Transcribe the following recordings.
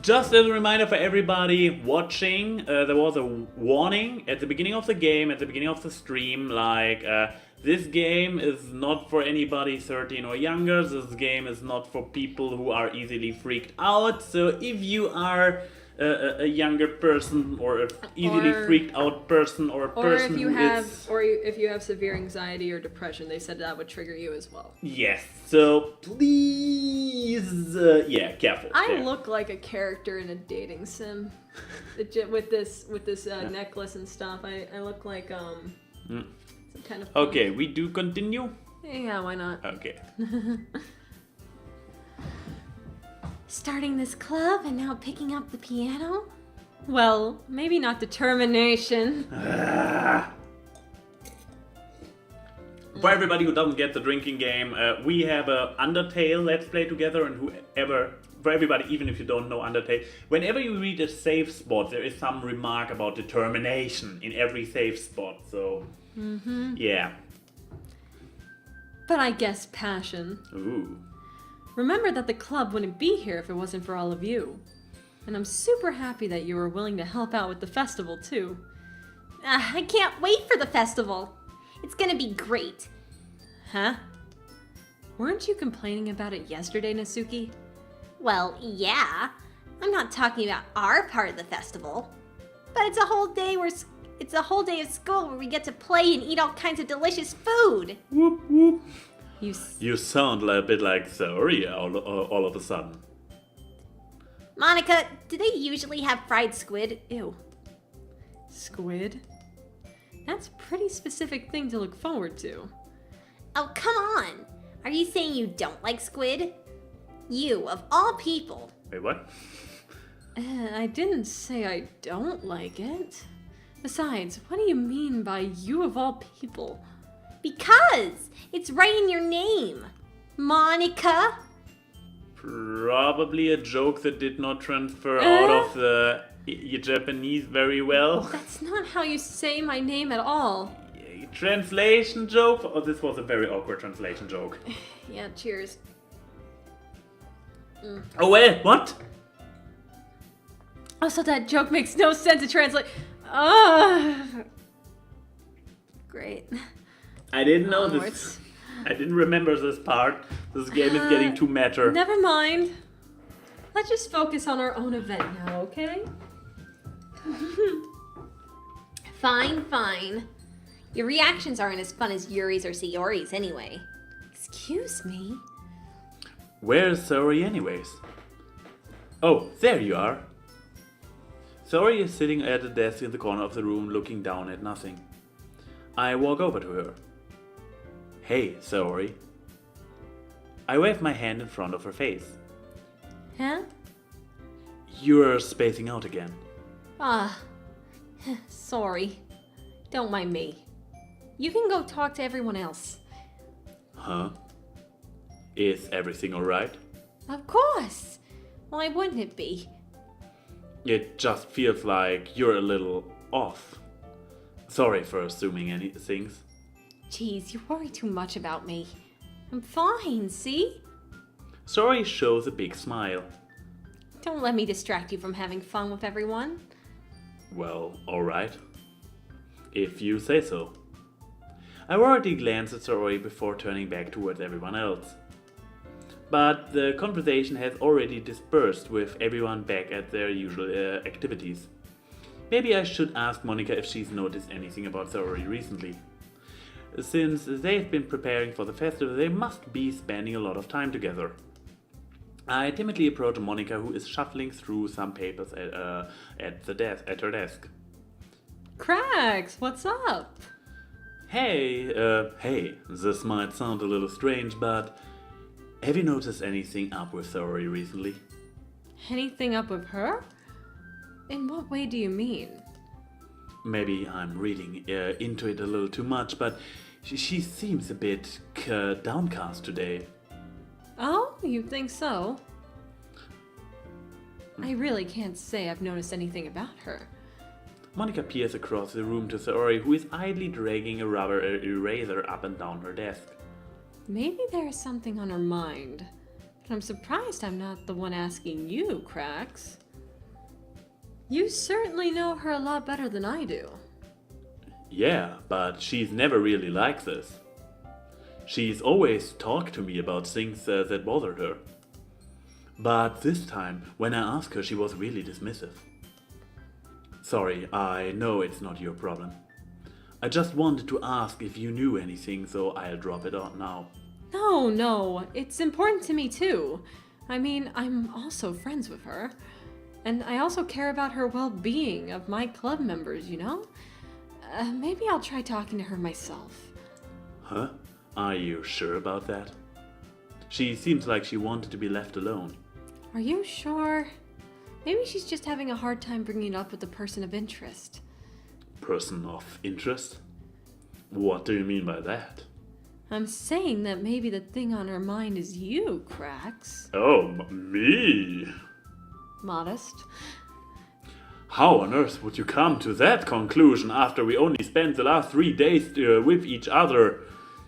Just as a reminder for everybody watching, there was a warning at the beginning of the game, at the beginning of the stream, like, this game is not for anybody 13 or younger, this game is not for people who are easily freaked out, so if you are a younger person or an easily freaked out person or a person if you have severe anxiety or depression, they said that would trigger you as well. Yes, so please, yeah, careful. I look like a character in a dating sim with this necklace and stuff. I look like some kind of fun. Okay, we do continue? Yeah, why not? Okay. Starting this club and now picking up the piano? Well, maybe not determination. For everybody who doesn't get the drinking game, we have a Undertale Let's Play together, and for everybody, even if you don't know Undertale, whenever you read a save spot, there is some remark about determination in every save spot, so yeah. But I guess passion. Ooh. Remember that the club wouldn't be here if it wasn't for all of you. And I'm super happy that you were willing to help out with the festival, too. I can't wait for the festival. It's gonna be great. Huh? Weren't you complaining about it yesterday, Natsuki? Well, yeah. I'm not talking about our part of the festival. But it's a whole day of school where we get to play and eat all kinds of delicious food. Whoop whoop. You sound a bit like Saori all of a sudden. Monica, do they usually have fried squid? Ew. Squid? That's a pretty specific thing to look forward to. Oh, come on. Are you saying you don't like squid? You, of all people. Wait, what? I didn't say I don't like it. Besides, what do you mean by you of all people? Because it's right in your name. Monica. Probably a joke that did not transfer out of the Japanese very well. That's not how you say my name at all. Translation joke? Oh, this was a very awkward translation joke. Yeah, cheers. Oh, wait, what? Also, that joke makes no sense to translate. Great. I didn't know this. I didn't remember this part. This game is getting too matter. Never mind. Let's just focus on our own event now, okay? Fine. Your reactions aren't as fun as Yuri's or Sayori's anyway. Excuse me? Where's Saori anyways? Oh, there you are. Saori is sitting at a desk in the corner of the room looking down at nothing. I walk over to her. Hey, Saori. I wave my hand in front of her face. Huh? You're spacing out again. Sorry. Don't mind me. You can go talk to everyone else. Huh? Is everything alright? Of course! Why wouldn't it be? It just feels like you're a little off. Sorry for assuming any things. Jeez, you worry too much about me. I'm fine, see? Saori shows a big smile. Don't let me distract you from having fun with everyone. Well, alright. If you say so. I worriedly glance at Saori before turning back towards everyone else. But the conversation has already dispersed with everyone back at their usual activities. Maybe I should ask Monica if she's noticed anything about Saori recently. Since they've been preparing for the festival, they must be spending a lot of time together. I timidly approach Monica, who is shuffling through some papers at her desk. Cracks, what's up? Hey, this might sound a little strange, but have you noticed anything up with Saori recently? Anything up with her? In what way do you mean? Maybe I'm reading into it a little too much, but she seems a bit downcast today. Oh, you think so? I really can't say I've noticed anything about her. Monica peers across the room to Saori, who is idly dragging a rubber eraser up and down her desk. Maybe there is something on her mind, but I'm surprised I'm not the one asking you, Cracks. You certainly know her a lot better than I do. Yeah, but she's never really like this. She's always talked to me about things that bothered her. But this time, when I asked her, she was really dismissive. Sorry, I know it's not your problem. I just wanted to ask if you knew anything, so I'll drop it on now. No, it's important to me too. I mean, I'm also friends with her. And I also care about her well-being of my club members, you know? Maybe I'll try talking to her myself. Huh? Are you sure about that? She seems like she wanted to be left alone. Are you sure? Maybe she's just having a hard time bringing it up with the person of interest. Person of interest? What do you mean by that? I'm saying that maybe the thing on her mind is you, Cracks. Oh, me? Modest. How on earth would you come to that conclusion after we only spent the last 3 days with each other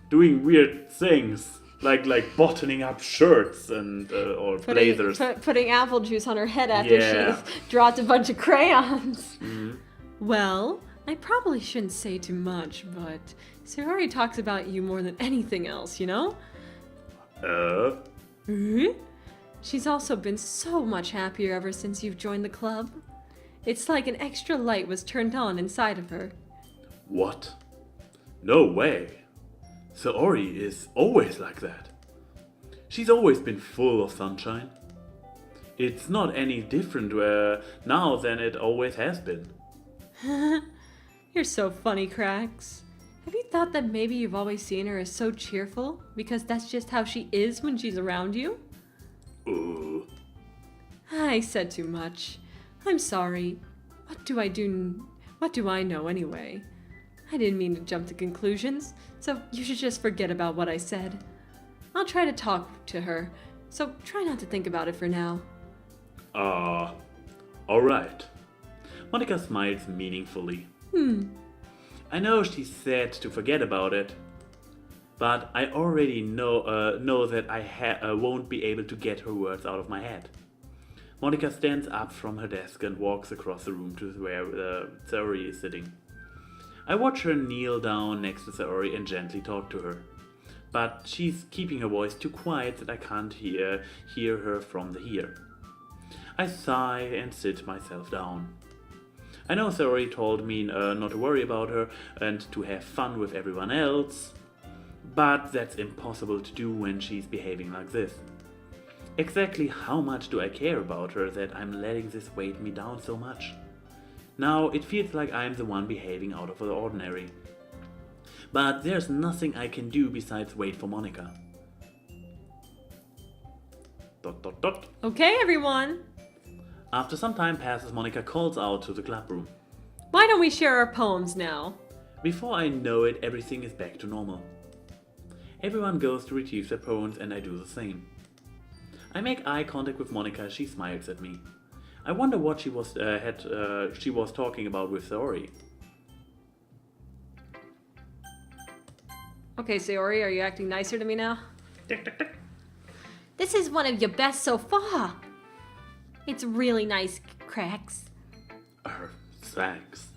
doing weird things? Like buttoning up shirts and or blazers. Putting apple juice on her head after she's dropped a bunch of crayons. Mm-hmm. Well, I probably shouldn't say too much, but Sayori talks about you more than anything else, you know? She's also been so much happier ever since you've joined the club. It's like an extra light was turned on inside of her. What? No way. Sayori is always like that. She's always been full of sunshine. It's not any different now than it always has been. You're so funny, Cracks. Have you thought that maybe you've always seen her as so cheerful because that's just how she is when she's around you? Ooh. I said too much. I'm sorry. What do I know anyway? I didn't mean to jump to conclusions, so you should just forget about what I said. I'll try to talk to her, so try not to think about it for now. Alright. Monica smiles meaningfully. I know she said to forget about it, but I already know that I won't be able to get her words out of my head. Monica stands up from her desk and walks across the room to where Sayori is sitting. I watch her kneel down next to Sayori and gently talk to her, but she's keeping her voice too quiet that I can't hear her from here. I sigh and sit myself down. I know Sayori told me not to worry about her and to have fun with everyone else, but that's impossible to do when she's behaving like this. Exactly how much do I care about her that I'm letting this weight me down so much? Now it feels like I'm the one behaving out of the ordinary. But there's nothing I can do besides wait for Monica. ... Okay, everyone. After some time passes, Monica calls out to the club room. Why don't we share our poems now? Before I know it, everything is back to normal. Everyone goes to retrieve their poems and I do the same. I make eye contact with Monica. She smiles at me. I wonder what she was talking about with Sayori. Okay, Sayori, are you acting nicer to me now? This is one of your best so far. It's really nice, Cracks. Thanks.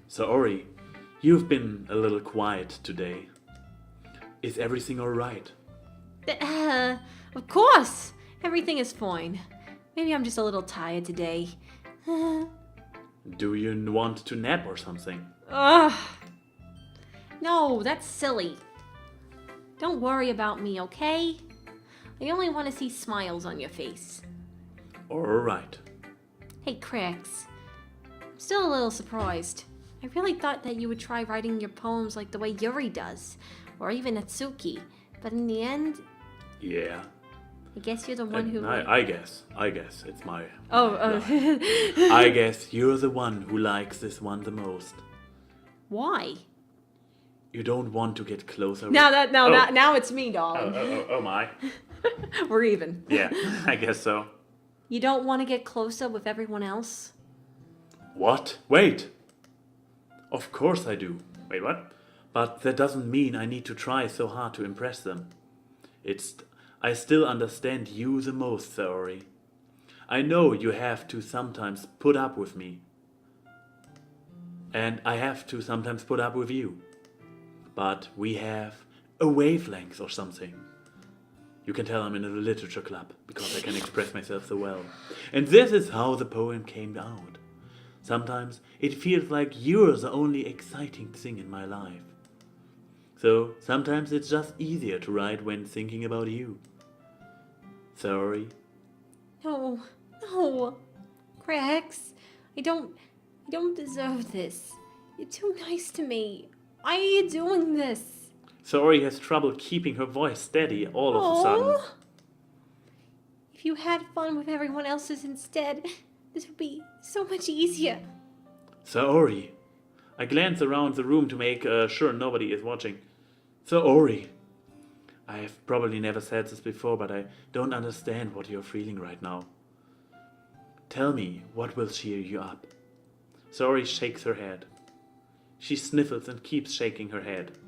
Sayori, you've been a little quiet today. Is everything alright? Of course. Everything is fine. Maybe I'm just a little tired today. Do you want to nap or something? Ugh. No, that's silly. Don't worry about me, okay? I only want to see smiles on your face. Alright. Hey, Cracks. I'm still a little surprised. I really thought that you would try writing your poems like the way Yuri does, or even Natsuki. But in the end... Yeah. I guess you're the one who... I guess it's my... Oh, I guess you're the one who likes this one the most. Why? You don't want to get closer. Now it's me, dog. Oh my. We're even. Yeah, I guess so. You don't want to get closer with everyone else? What? Wait. Of course I do. Wait, what? But that doesn't mean I need to try so hard to impress them. I still understand you the most, Saori. I know you have to sometimes put up with me. And I have to sometimes put up with you. But we have a wavelength or something. You can tell I'm in a literature club, because I can express myself so well. And this is how the poem came out. Sometimes it feels like you're the only exciting thing in my life. So sometimes it's just easier to write when thinking about you. Sorry. No. Grex, I don't deserve this. You're too nice to me. Why are you doing this? Saori has trouble keeping her voice steady all of a sudden. If you had fun with everyone else's instead, this would be so much easier. Saori. I glance around the room to make sure nobody is watching. Saori. I have probably never said this before, but I don't understand what you're feeling right now. Tell me what will cheer you up. Saori shakes her head. She sniffles and keeps shaking her head.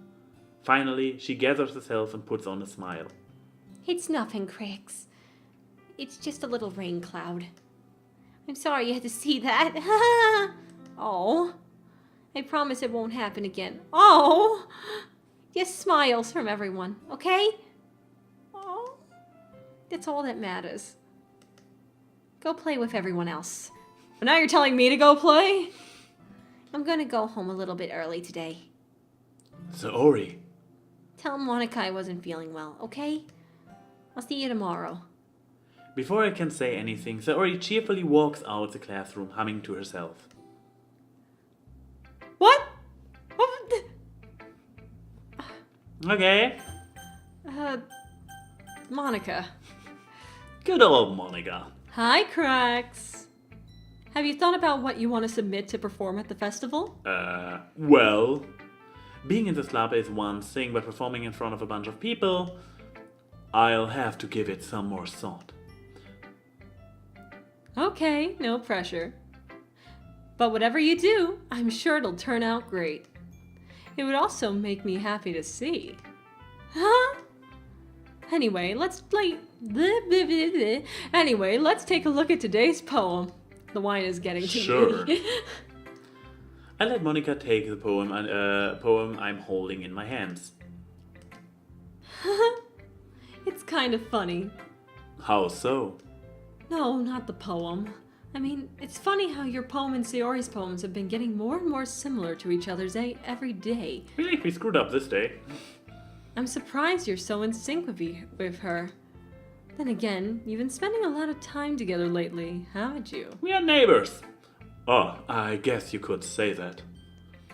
Finally, she gathers herself and puts on a smile. It's nothing, Grex. It's just a little rain cloud. I'm sorry you had to see that. Oh. I promise it won't happen again. Oh. Just smiles from everyone, okay? Oh. That's all that matters. Go play with everyone else. But now you're telling me to go play? I'm gonna go home a little bit early today. Saori. Tell Monica I wasn't feeling well, okay? I'll see you tomorrow. Before I can say anything, Saori cheerfully walks out the classroom, humming to herself. What? Okay. Monica. Good old Monica. Hi, Cracks. Have you thought about what you want to submit to perform at the festival? Well, being in this club is one thing, but performing in front of a bunch of people, I'll have to give it some more thought. Okay, no pressure. But whatever you do, I'm sure it'll turn out great. It would also make me happy to see. Huh? Anyway, let's take a look at today's poem. The wine is getting to Sure. me. I let Monica take the poem I'm holding in my hands. It's kind of funny. How so? No, not the poem. I mean, it's funny how your poem and Saori's poems have been getting more and more similar to each other's every day. Really, we screwed up this day. I'm surprised you're so in sync with her. Then again, you've been spending a lot of time together lately, haven't you? We are neighbors. Oh, I guess you could say that.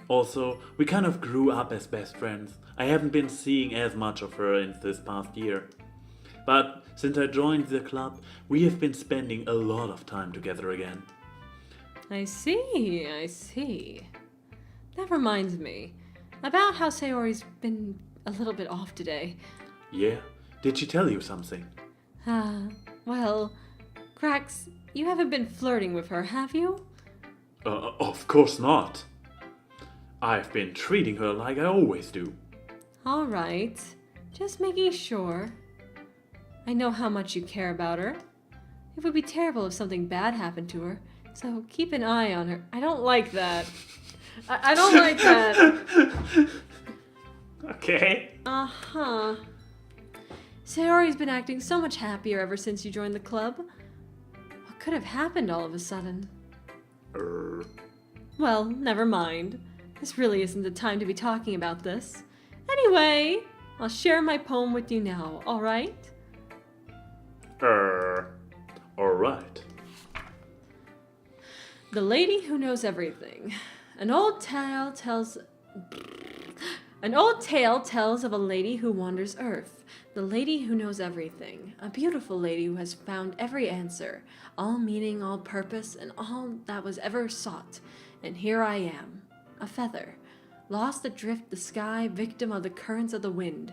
Also, we kind of grew up as best friends. I haven't been seeing as much of her in this past year. But since I joined the club, we have been spending a lot of time together again. I see. That reminds me about how Saori's been a little bit off today. Yeah? Did she tell you something? Well, Cracks, you haven't been flirting with her, have you? Of course not. I've been treating her like I always do. All right, just making sure. I know how much you care about her. It would be terrible if something bad happened to her, so keep an eye on her. I don't like that. I don't like that. Okay. Uh-huh. Saori's been acting so much happier ever since you joined the club. What could have happened all of a sudden? Well, never mind. This really isn't the time to be talking about this. Anyway, I'll share my poem with you now, alright? Alright. The Lady Who Knows Everything. An old tale tells of a lady who wanders earth. The lady who knows everything. A beautiful lady who has found every answer, all meaning, all purpose, and all that was ever sought. And here I am, a feather, lost adrift the sky, victim of the currents of the wind.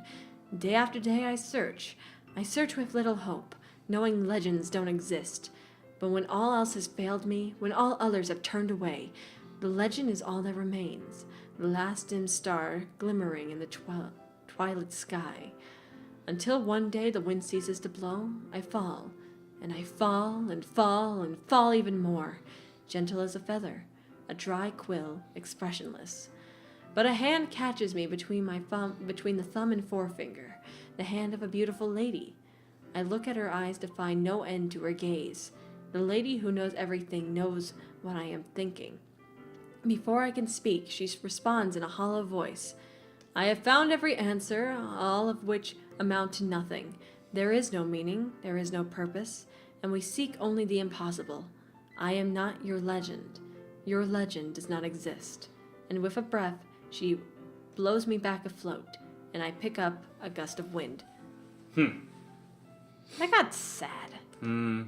Day after day I search with little hope, knowing legends don't exist. But when all else has failed me, when all others have turned away, the legend is all that remains, the last dim star glimmering in the twilight sky. Until one day the wind ceases to blow, I fall, and I fall and fall and fall even more, gentle as a feather, a dry quill, expressionless. But a hand catches me between the thumb and forefinger, the hand of a beautiful lady. I look at her eyes to find no end to her gaze. The lady who knows everything knows what I am thinking. Before I can speak, she responds in a hollow voice. I have found every answer, all of which amount to nothing. There is no meaning, there is no purpose, and we seek only the impossible. I am not your legend. Your legend does not exist. And with a breath, she blows me back afloat, and I pick up a gust of wind. That got sad. You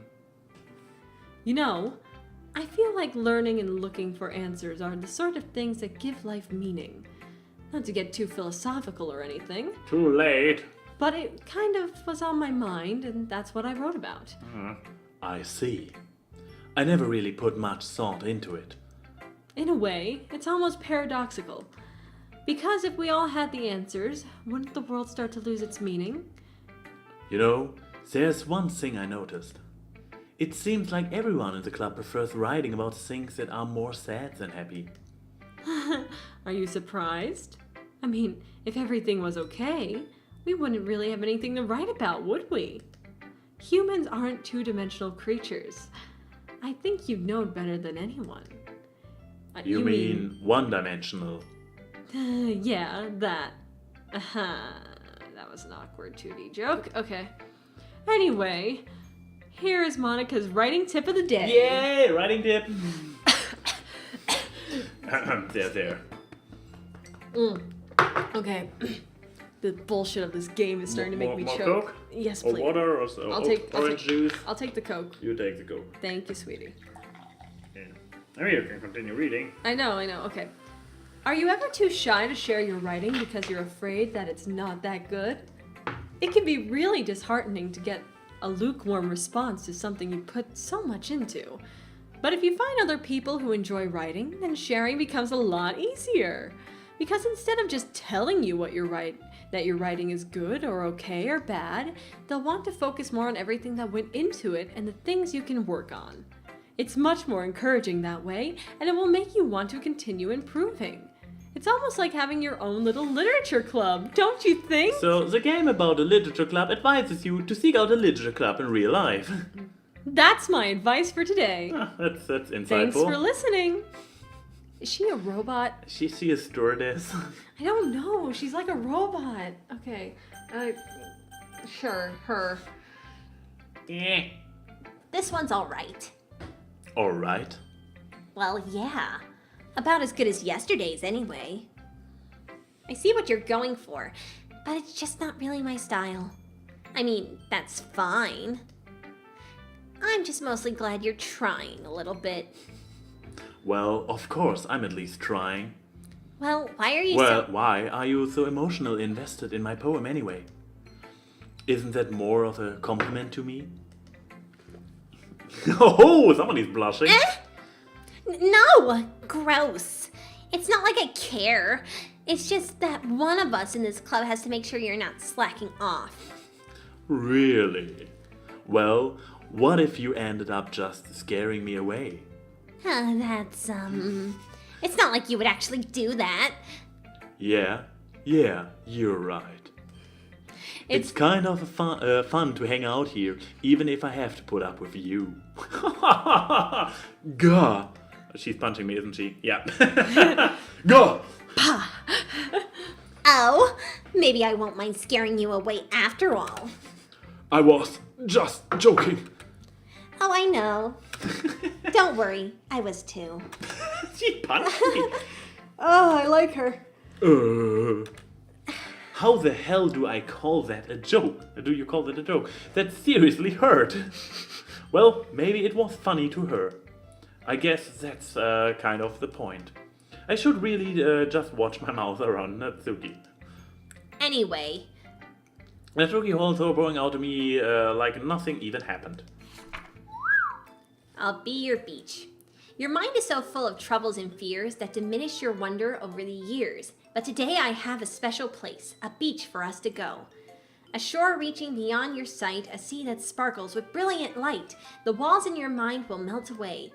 know, I feel like learning and looking for answers are the sort of things that give life meaning. Not to get too philosophical or anything. Too late. But it kind of was on my mind, and that's what I wrote about. I see. I never really put much thought into it. In a way, it's almost paradoxical. Because if we all had the answers, wouldn't the world start to lose its meaning? You know, there's one thing I noticed. It seems like everyone in the club prefers writing about things that are more sad than happy. Are you surprised? I mean, if everything was okay, we wouldn't really have anything to write about, would we? Humans aren't two-dimensional creatures. I think you'd know better than anyone. You mean one-dimensional? Yeah, that. That was an awkward 2D joke. Okay. Anyway, here is Monica's writing tip of the day. Yay! Writing tip! There. Okay. The bullshit of this game is starting to make me more choke. Coke? Yes, Or please. water or so? Orange juice? I'll take the Coke. You take the Coke. Thank you, sweetie. Yeah. I mean, you can continue reading. I know. Okay. Are you ever too shy to share your writing because you're afraid that it's not that good? It can be really disheartening to get a lukewarm response to something you put so much into. But if you find other people who enjoy writing, then sharing becomes a lot easier. Because instead of just telling you that your writing is good or okay or bad, they'll want to focus more on everything that went into it and the things you can work on. It's much more encouraging that way, and it will make you want to continue improving. It's almost like having your own little literature club, don't you think? So, the game about a literature club advises you to seek out a literature club in real life. That's my advice for today. That's insightful. Thanks for listening. Is she a robot? Is she a stewardess? I don't know. She's like a robot. Okay. Sure, her. Yeah. This one's alright. Alright. Well, yeah. About as good as yesterday's, anyway. I see what you're going for, but it's just not really my style. I mean, that's fine. I'm just mostly glad you're trying a little bit. Well, of course, I'm at least trying. Well, why are you Why are you so emotionally invested in my poem anyway? Isn't that more of a compliment to me? Oh, somebody's blushing. No! Gross. It's not like I care. It's just that one of us in this club has to make sure you're not slacking off. Really? Well, what if you ended up just scaring me away? That's, it's not like you would actually do that. Yeah, you're right. It's kind of fun to hang out here, even if I have to put up with you. Gah! She's punching me, isn't she? Yeah. Gah! Oh, maybe I won't mind scaring you away after all. I was just joking. Oh, I know. Don't worry, I was too. She punched me. Oh, I like her. How the hell do I call that a joke? Do you call that a joke? That seriously hurt. Well, maybe it was funny to her. I guess that's kind of the point. I should really just watch my mouth around Natsuki. Anyway. Natsuki also pouring out to me like nothing even happened. I'll be your beach. Your mind is so full of troubles and fears that diminish your wonder over the years. But today I have a special place, a beach for us to go. A shore reaching beyond your sight, a sea that sparkles with brilliant light. The walls in your mind will melt away.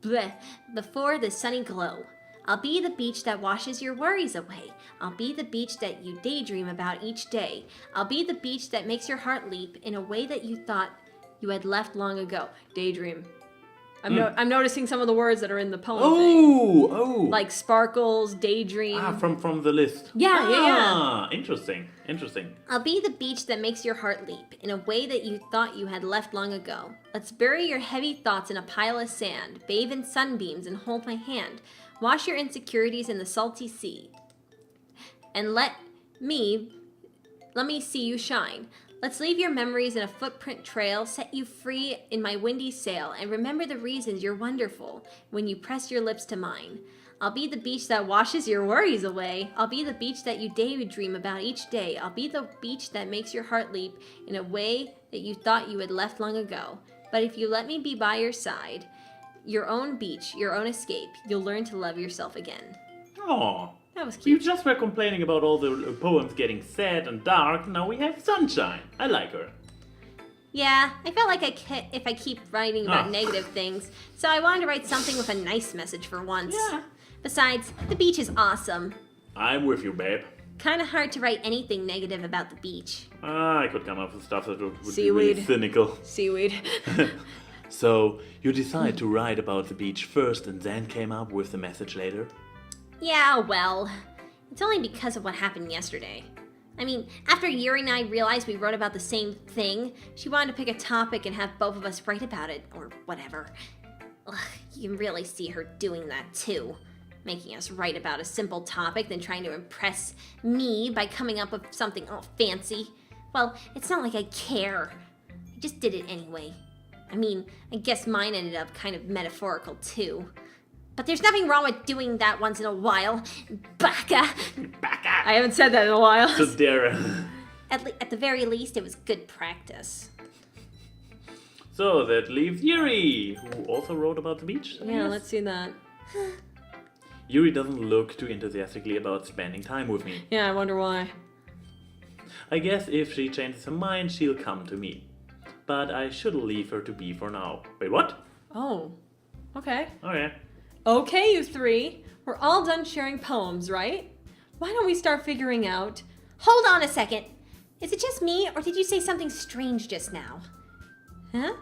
Bleh, before the sunny glow. I'll be the beach that washes your worries away. I'll be the beach that you daydream about each day. I'll be the beach that makes your heart leap in a way that you thought you had left long ago. Daydream. I'm noticing some of the words that are in the poem thing. Oh! Like sparkles, daydream. From the list. Yeah. Interesting. I'll be the beach that makes your heart leap in a way that you thought you had left long ago. Let's bury your heavy thoughts in a pile of sand, bathe in sunbeams and hold my hand. Wash your insecurities in the salty sea. And let me see you shine. Let's leave your memories in a footprint trail, set you free in my windy sail, and remember the reasons you're wonderful when you press your lips to mine. I'll be the beach that washes your worries away. I'll be the beach that you daydream about each day. I'll be the beach that makes your heart leap in a way that you thought you had left long ago. But if you let me be by your side, your own beach, your own escape, you'll learn to love yourself again. Aw. That was You cute. just were complaining about all the poems getting sad and dark. Now we have sunshine. I like her. Yeah, I felt like if I keep writing about Ah. negative things, so I wanted to write something with a nice message for once. Yeah. Besides, the beach is awesome. I'm with you, babe. Kinda hard to write anything negative about the beach. I could come up with stuff that would be really Seaweed. cynical. Seaweed. So, you decided to write about the beach first and then came up with the message later? Yeah, well, it's only because of what happened yesterday. I mean, after Yuri and I realized we wrote about the same thing, she wanted to pick a topic and have both of us write about it, or whatever. Ugh, you can really see her doing that too. Making us write about a simple topic, then trying to impress me by coming up with something all fancy. Well, it's not like I care. I just did it anyway. I mean, I guess mine ended up kind of metaphorical too. But there's nothing wrong with doing that once in a while. Baka! Baka! I haven't said that in a while. So there. At the very least, it was good practice. So that leaves Yuri, who also wrote about the beach. I Yeah, guess. let's see that. Yuri doesn't look too enthusiastically about spending time with me. Yeah, I wonder why. I guess if she changes her mind, she'll come to me. But I should leave her to be for now. Wait, what? Oh, okay. Okay. Okay, you three. We're all done sharing poems, right? Why don't we start figuring out... Hold on a second. Is it just me, or did you say something strange just now? Huh?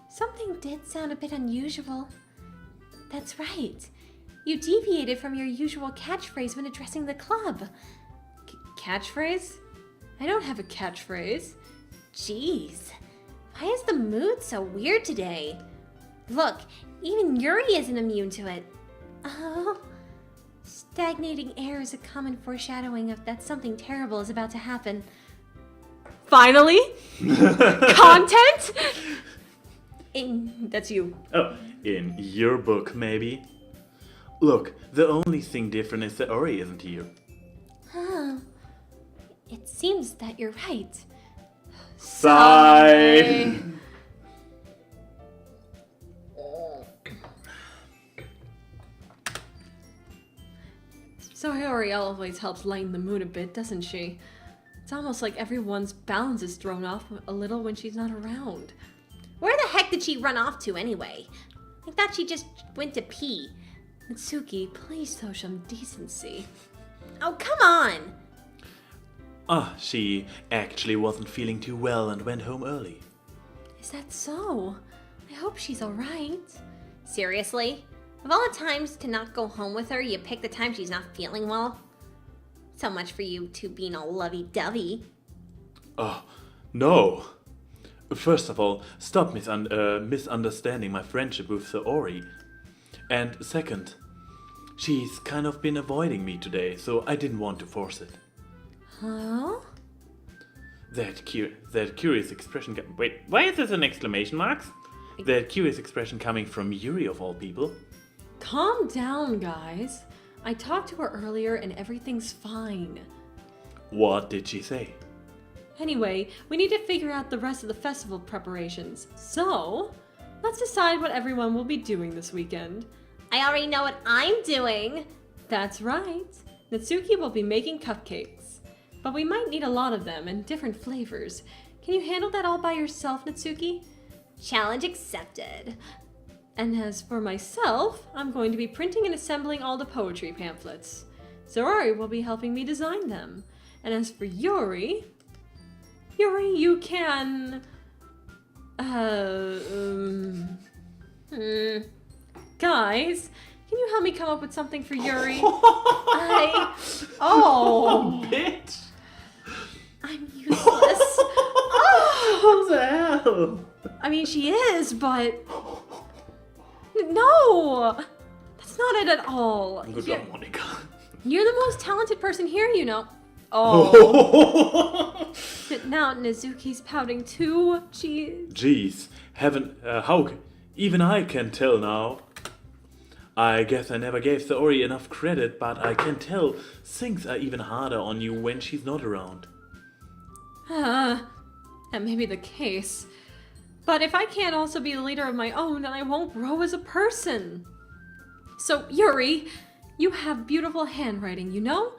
Something did sound a bit unusual. That's right. You deviated from your usual catchphrase when addressing the club. Catchphrase? I don't have a catchphrase. Jeez. Why is the mood so weird today? Look, even Yuri isn't immune to it. Oh. Stagnating air is a common foreshadowing of that something terrible is about to happen. Finally? Content? In That's you. Oh, in your book, maybe? Look, the only thing different is that Ori isn't here. Huh. It seems that you're right. Sigh! So Hori always helps lighten the mood a bit, doesn't she? It's almost like everyone's balance is thrown off a little when she's not around. Where the heck did she run off to anyway? I thought she just went to pee. Mitsuki, please show some decency. Oh, come on! She actually wasn't feeling too well and went home early. Is that so? I hope she's alright. Seriously? Of all the times to not go home with her, you pick the time she's not feeling well? So much for you two being all lovey-dovey. No. First of all, stop misunderstanding my friendship with Sir Ori. And second, she's kind of been avoiding me today, so I didn't want to force it. Huh? That curious expression... Wait, why is this an exclamation mark? That curious expression coming from Yuri of all people. Calm down, guys. I talked to her earlier and everything's fine. What did she say? Anyway, we need to figure out the rest of the festival preparations. So, let's decide what everyone will be doing this weekend. I already know what I'm doing. That's right. Natsuki will be making cupcakes. but we might need a lot of them and different flavors. Can you handle that all by yourself, Natsuki? Challenge accepted. And as for myself, I'm going to be printing and assembling all the poetry pamphlets. Saori will be helping me design them. And as for Yuri, you can... Guys, can you help me come up with something for Yuri? Oh, bitch! I'm useless. Oh! What the hell? I mean, she is, but... No! That's not it at all. Good job, Monica. You're the most talented person here, you know. Oh. Now Nezuki's pouting too. Jeez, even I can tell now. I guess I never gave Saori enough credit, but I can tell things are even harder on you when she's not around. That may be the case. But if I can't also be the leader of my own, then I won't grow as a person. So, Yuri, you have beautiful handwriting, you know?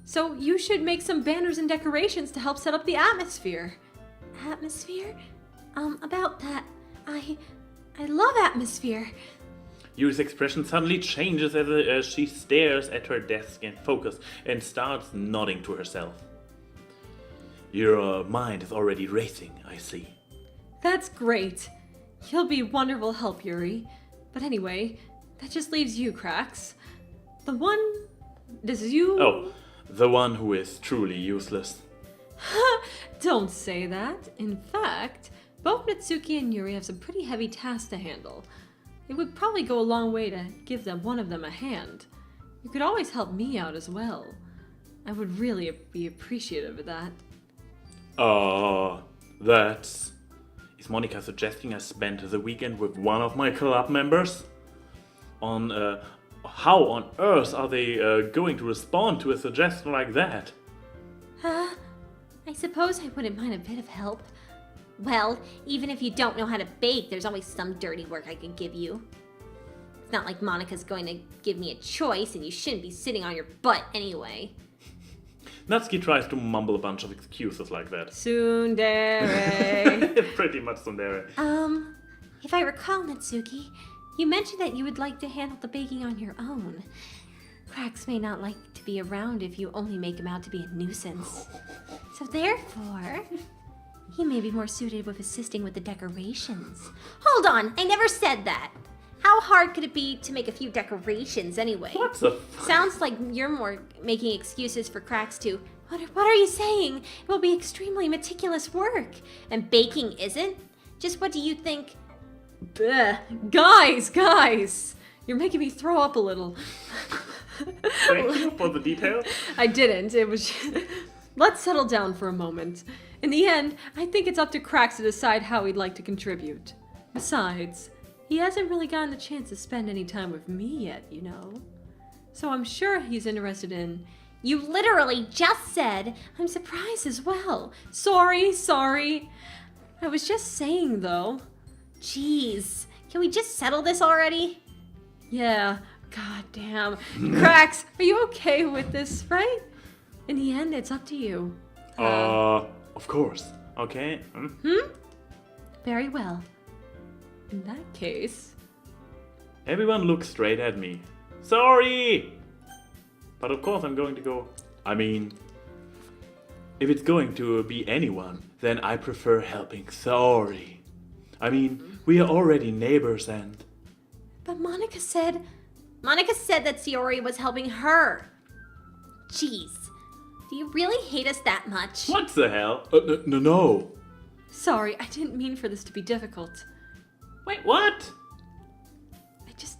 So you should make some banners and decorations to help set up the atmosphere. Atmosphere? About that, I love atmosphere. Yuri's expression suddenly changes as she stares at her desk and focus and starts nodding to herself. Your mind is already racing, I see. That's great. You'll be wonderful help, Yuri. But anyway, that just leaves you, Cracks. The one who is truly useless. Don't say that. In fact, both Natsuki and Yuri have some pretty heavy tasks to handle. It would probably go a long way to give one of them a hand. You could always help me out as well. I would really be appreciative of that. Is Monica suggesting I spend the weekend with one of my club members? How on earth are they going to respond to a suggestion like that? I suppose I wouldn't mind a bit of help. Well, even if you don't know how to bake, there's always some dirty work I can give you. It's not like Monica's going to give me a choice, and you shouldn't be sitting on your butt anyway. Natsuki tries to mumble a bunch of excuses like that. Tsundere. Pretty much tsundere. If I recall, Natsuki, you mentioned that you would like to handle the baking on your own. Cracks may not like to be around if you only make him out to be a nuisance. So therefore, he may be more suited with assisting with the decorations. Hold on, I never said that. How hard could it be to make a few decorations anyway? What the Sounds like you're more making excuses for Cracks too. What are you saying? It will be extremely meticulous work. And baking isn't? Just what do you think? Bleh. Guys! You're making me throw up a little. Thank you for the detail. I didn't. It was... Let's settle down for a moment. In the end, I think it's up to Cracks to decide how he'd like to contribute. Besides, he hasn't really gotten the chance to spend any time with me yet, you know. So I'm sure he's interested in... You literally just said, I'm surprised as well. Sorry. I was just saying, though. Jeez, can we just settle this already? Yeah, goddamn. Cracks, are you okay with this, right? In the end, it's up to you. Of course. Okay. Very well. In that case... Everyone looks straight at me. Sorry! But of course I'm going to go... I mean... If it's going to be anyone, then I prefer helping Saori. I mean, we are already neighbors and... But Monica said that Saori was helping her. Jeez. Do you really hate us that much? What the hell? No. Sorry, I didn't mean for this to be difficult. Wait, what? I guess...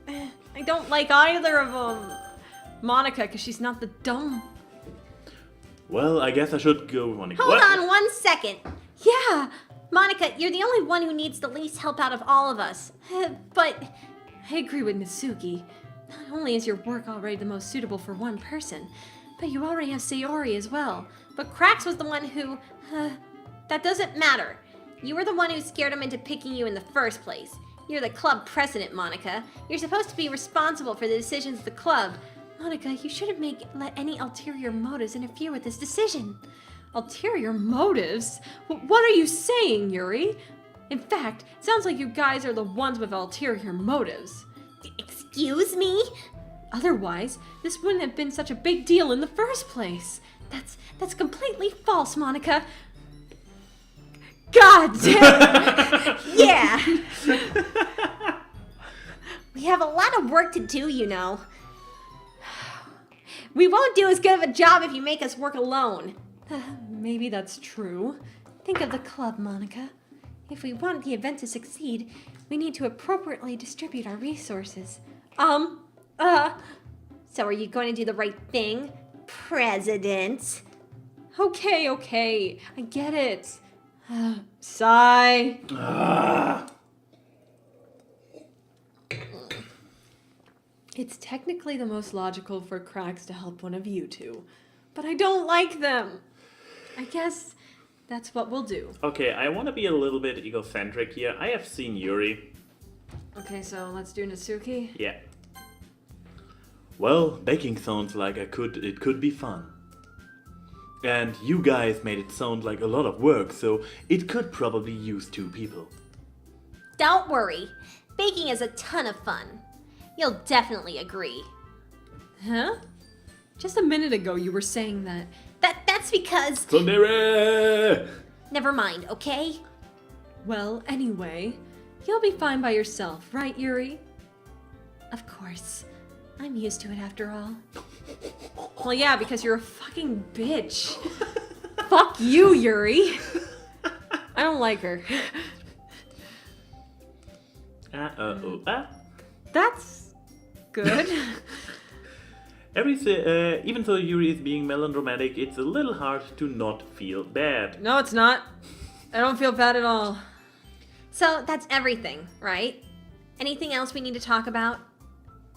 I don't like either of them. Monica, because she's not the dumb... Well, I guess I should go with Monica. Hold on 1 second. Yeah, Monica, you're the only one who needs the least help out of all of us. But... I agree with Natsuki. Not only is your work already the most suitable for one person, but you already have Saori as well. But Cracks was the one who... that doesn't matter. You were the one who scared him into picking you in the first place. You're the club president, Monica. You're supposed to be responsible for the decisions of the club. Monica, you shouldn't let any ulterior motives interfere with this decision. Ulterior motives? What are you saying, Yuri? In fact, it sounds like you guys are the ones with ulterior motives. Excuse me? Otherwise, this wouldn't have been such a big deal in the first place. That's completely false, Monica. God damn! Yeah! We have a lot of work to do, you know. We won't do as good of a job if you make us work alone. Maybe that's true. Think of the club, Monica. If we want the event to succeed, we need to appropriately distribute our resources. So are you going to do the right thing, President? Okay, I get it. Sigh. It's technically the most logical for Cracks to help one of you two, but I don't like them. I guess that's what we'll do. Okay, I want to be a little bit egocentric here. I have seen Yuri. Okay, so let's do Natsuki. Yeah. Well, baking sounds like it could be fun. And you guys made it sound like a lot of work, so it could probably use 2 people. Don't worry. Baking is a ton of fun. You'll definitely agree. Huh? Just a minute ago you were saying that. That's because... Tsundere! Never mind, okay? Well, anyway, you'll be fine by yourself, right, Yuri? Of course. I'm used to it after all. Well, yeah, because you're a fucking bitch. Fuck you, Yuri. I don't like her. That's good. Even though Yuri is being melodramatic, it's a little hard to not feel bad. No, it's not. I don't feel bad at all. So that's everything, right? Anything else we need to talk about?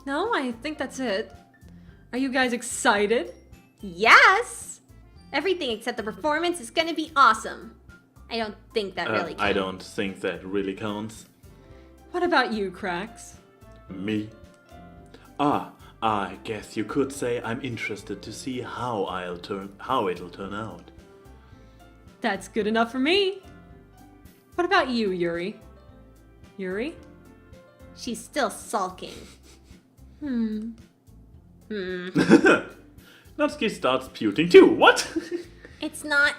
No, I think that's it. Are you guys excited? Yes! Everything except the performance is gonna be awesome. I don't think that really counts. I don't think that really counts. What about you, Cracks? Me? I guess you could say I'm interested to see how it'll turn out. That's good enough for me. What about you, Yuri? Yuri? She's still sulking. Natsuki starts puting too. What? It's not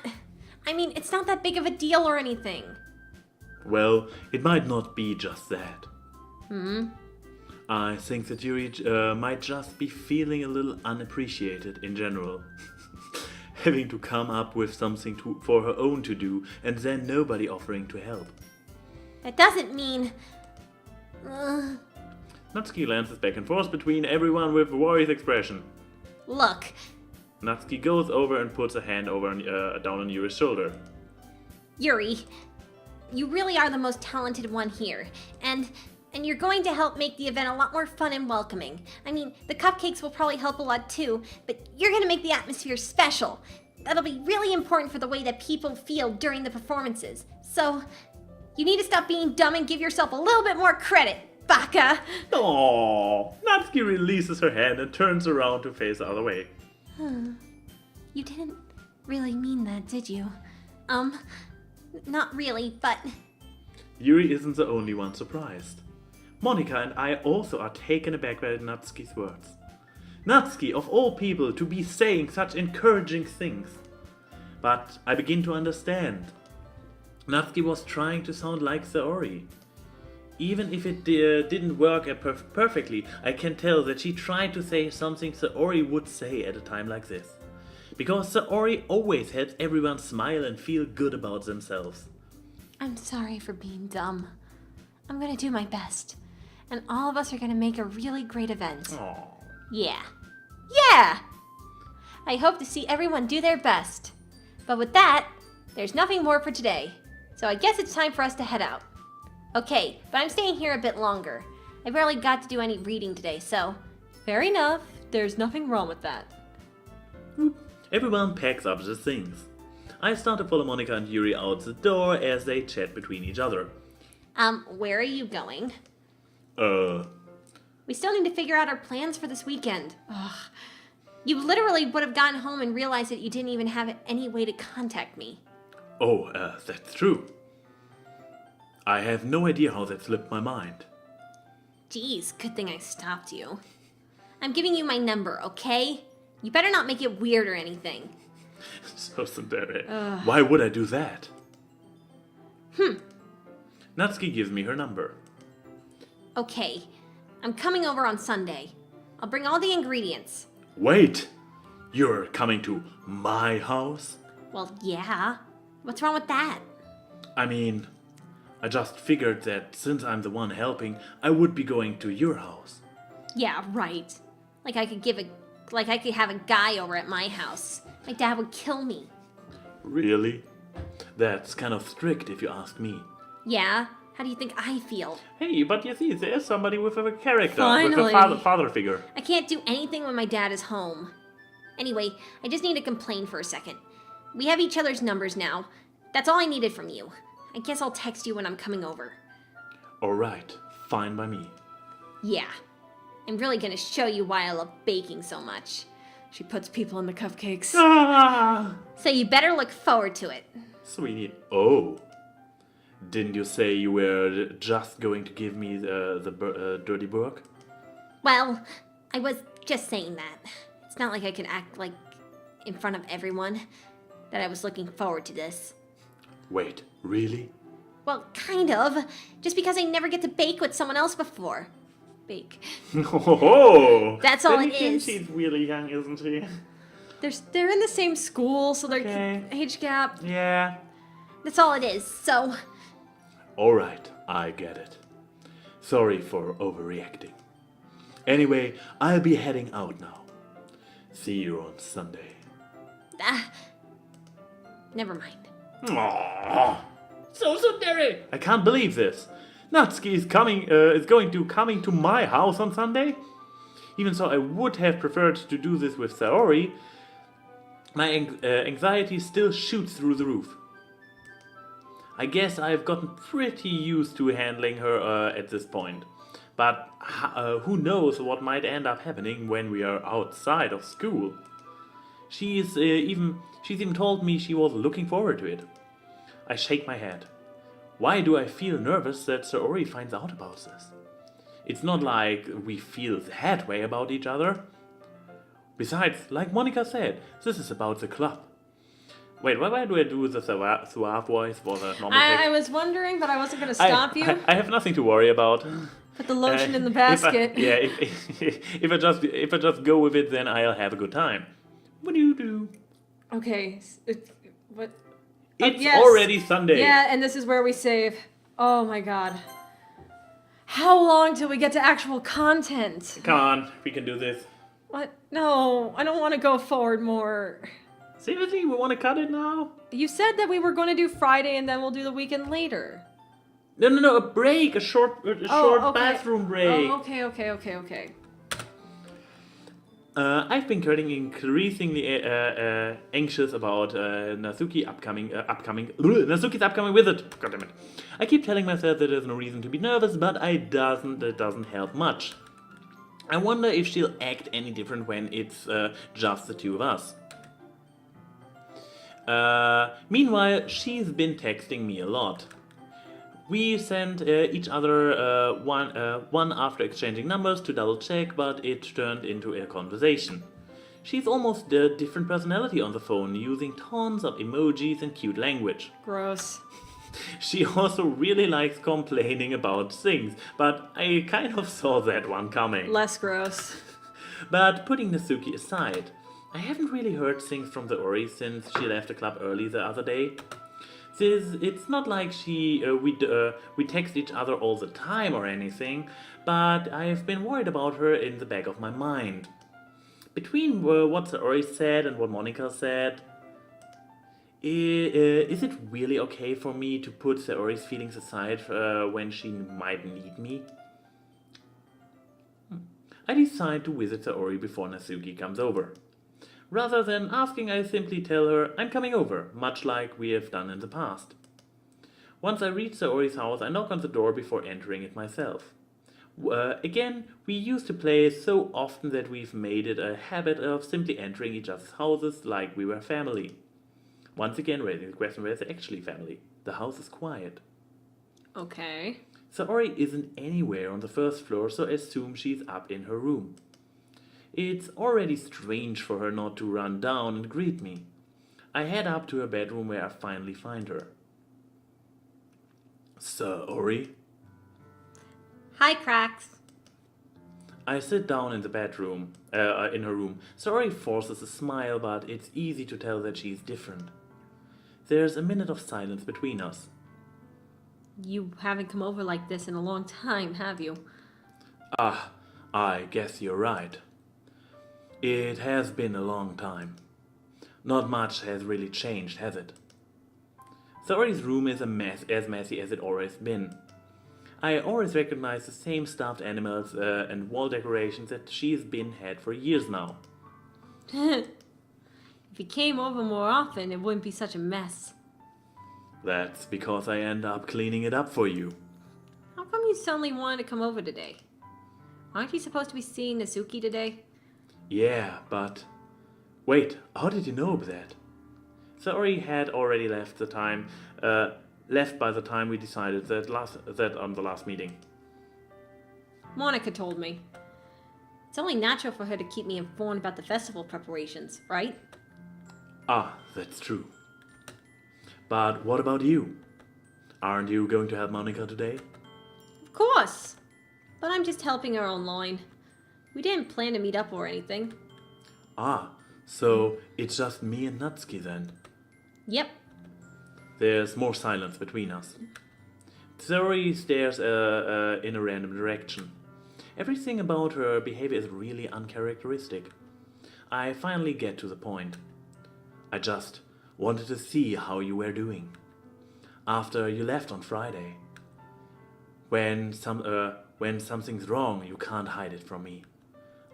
that big of a deal or anything. Well, it might not be just that. I think that Yuri might just be feeling a little unappreciated in general. Having to come up with something for her own to do and then nobody offering to help. That doesn't mean... Natsuki lances back and forth between everyone with a worried expression. Look. Natsuki goes over and puts a hand down on Yuri's shoulder. Yuri, you really are the most talented one here, and you're going to help make the event a lot more fun and welcoming. I mean, the cupcakes will probably help a lot too, but you're gonna make the atmosphere special. That'll be really important for the way that people feel during the performances. So, you need to stop being dumb and give yourself a little bit more credit, baka! Aww. Natsuki releases her hand and turns around to face the other way. You didn't really mean that, did you? Not really, but... Yuri isn't the only one surprised. Monica and I also are taken aback by Natsuki's words. Natsuki, of all people, to be saying such encouraging things. But I begin to understand. Natsuki was trying to sound like Saori. Even if it didn't work perfectly, I can tell that she tried to say something Saori would say at a time like this. Because Saori always helps everyone smile and feel good about themselves. I'm sorry for being dumb. I'm gonna do my best. And all of us are gonna make a really great event. Aww. Yeah. Yeah! I hope to see everyone do their best. But with that, there's nothing more for today. So I guess it's time for us to head out. Okay, but I'm staying here a bit longer. I barely got to do any reading today, so... Fair enough. There's nothing wrong with that. Everyone packs up their things. I start to follow Monica and Yuri out the door as they chat between each other. Where are you going? Uh, We still need to figure out our plans for this weekend. Ugh. You literally would have gotten home and realized that you didn't even have any way to contact me. that's true. I have no idea how that slipped my mind. Jeez, good thing I stopped you. I'm giving you my number, okay? You better not make it weird or anything. So tsundere. Why would I do that? Natsuki gives me her number. Okay, I'm coming over on Sunday. I'll bring all the ingredients. Wait! You're coming to my house? Well, yeah. What's wrong with that? I mean, I just figured that since I'm the one helping, I would be going to your house. Yeah, right. Like I could have a guy over at my house. My dad would kill me. Really? That's kind of strict if you ask me. Yeah? How do you think I feel? Hey, but you see, there's somebody with a character, Finally. with a father figure. I can't do anything when my dad is home. Anyway, I just need to complain for a second. We have each other's numbers now. That's all I needed from you. I guess I'll text you when I'm coming over. Alright, fine by me. Yeah. I'm really gonna show you why I love baking so much. She puts people in the cupcakes. Ah! So you better look forward to it. Sweetie. Oh. Didn't you say you were just going to give me the dirty book? Well, I was just saying that. It's not like I can act like in front of everyone that I was looking forward to this. Wait, really? Well, kind of. Just because I never get to bake with someone else before. Bake. Oh! That's all then it you think is. She's really young, isn't she? They're in the same school, so they're Okay. age gap. Yeah. That's all it is. So, Alright, I get it. Sorry for overreacting. Anyway, I'll be heading out now. See you on Sunday. never mind. Aww. So Derry! I can't believe this. Natsuki is coming to my house on Sunday? Even so, I would have preferred to do this with Saori. My anxiety still shoots through the roof. I guess I've gotten pretty used to handling her at this point. But who knows what might end up happening when we are outside of school. She's even told me she was looking forward to it. I shake my head. Why do I feel nervous that Saori finds out about this? It's not like we feel that way about each other. Besides, like Monica said, this is about the club. Wait, why do I do the suave voice for the normal text? I was wondering, but I wasn't going to stop you. I have nothing to worry about. Put the lotion in the basket. If I just go with it, then I'll have a good time. What do you do? Okay, what? It's yes. already Sunday. Yeah, and this is where we save. Oh my god. How long till we get to actual content? Come on, we can do this. What? No, I don't want to go forward more. Seriously, we want to cut it now? You said that we were going to do Friday and then we'll do the weekend later. No, a break, a short okay. bathroom break. Oh, okay. I've been getting increasingly anxious about Natsuki's upcoming visit. God damn it! I keep telling myself that there's no reason to be nervous, but it doesn't help much. I wonder if she'll act any different when it's just the two of us. Meanwhile, she's been texting me a lot. We sent each other one after exchanging numbers to double check, but it turned into a conversation. She's almost a different personality on the phone, using tons of emojis and cute language. Gross. She also really likes complaining about things, but I kind of saw that one coming. Less gross. But putting Natsuki aside, I haven't really heard things from the Ori since she left the club early the other day. It's not like we text each other all the time or anything, but I've been worried about her in the back of my mind. Between what Saori said and what Monica said, is it really okay for me to put Saori's feelings aside when she might need me? I decide to visit Saori before Natsuki comes over. Rather than asking, I simply tell her I'm coming over, much like we have done in the past. Once I reach Saori's house, I knock on the door before entering it myself. Again, we used to play so often that we've made it a habit of simply entering each other's houses like we were family. Once again, raising the question whether it's actually family. The house is quiet. Okay. Saori isn't anywhere on the first floor, so I assume she's up in her room. It's already strange for her not to run down and greet me. I head up to her bedroom where I finally find her. Saori? Hi, Cracks. I sit down in the bedroom, in her room. Saori forces a smile, but it's easy to tell that she's different. There's a minute of silence between us. You haven't come over like this in a long time, have you? Ah, I guess you're right. It has been a long time. Not much has really changed, has it? Saori's room is as messy as it always been. I always recognize the same stuffed animals and wall decorations that she's had for years now. If you came over more often, it wouldn't be such a mess. That's because I end up cleaning it up for you. How come you suddenly wanted to come over today? Aren't you supposed to be seeing Nasuki today? Yeah, but... Wait, how did you know that? Saori had already left by the time we decided that on the last meeting. Monica told me. It's only natural for her to keep me informed about the festival preparations, right? Ah, that's true. But what about you? Aren't you going to help Monica today? Of course! But I'm just helping her online. We didn't plan to meet up or anything. Ah, so it's just me and Natsuki then. Yep. There's more silence between us. Saori stares in a random direction. Everything about her behavior is really uncharacteristic. I finally get to the point. I just wanted to see how you were doing. After you left on Friday. When something's wrong, you can't hide it from me.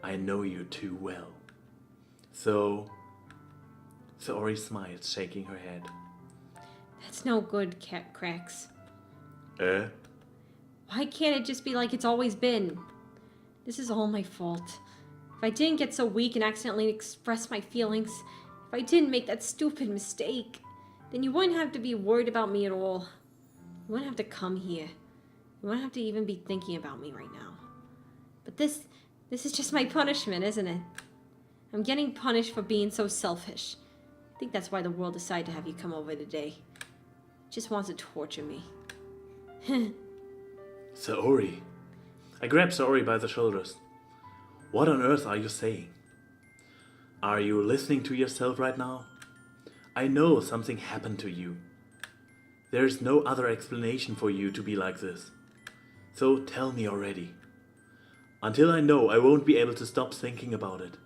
I know you too well. So... Saori smiles, shaking her head. That's no good, Cat Cracks. Why can't it just be like it's always been? This is all my fault. If I didn't get so weak and accidentally express my feelings, if I didn't make that stupid mistake, then you wouldn't have to be worried about me at all. You wouldn't have to come here. You wouldn't have to even be thinking about me right now. But this is just my punishment, isn't it? I'm getting punished for being so selfish. I think that's why the world decided to have you come over today. It just wants to torture me. Saori. I grab Saori by the shoulders. What on earth are you saying? Are you listening to yourself right now? I know something happened to you. There's no other explanation for you to be like this. So tell me already. Until I know, I won't be able to stop thinking about it.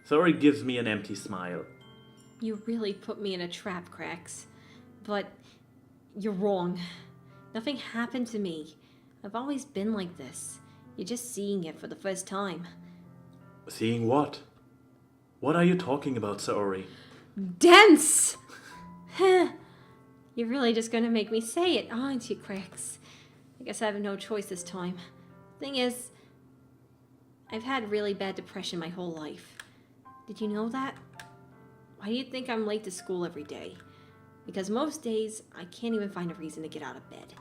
Saori gives me an empty smile. You really put me in a trap, Cracks. But you're wrong. Nothing happened to me. I've always been like this. You're just seeing it for the first time. Seeing what? What are you talking about, Saori? Dense! You're really just gonna make me say it, aren't you, Cracks? I guess I have no choice this time. Thing is, I've had really bad depression my whole life. Did you know that? Why do you think I'm late to school every day? Because most days, I can't even find a reason to get out of bed.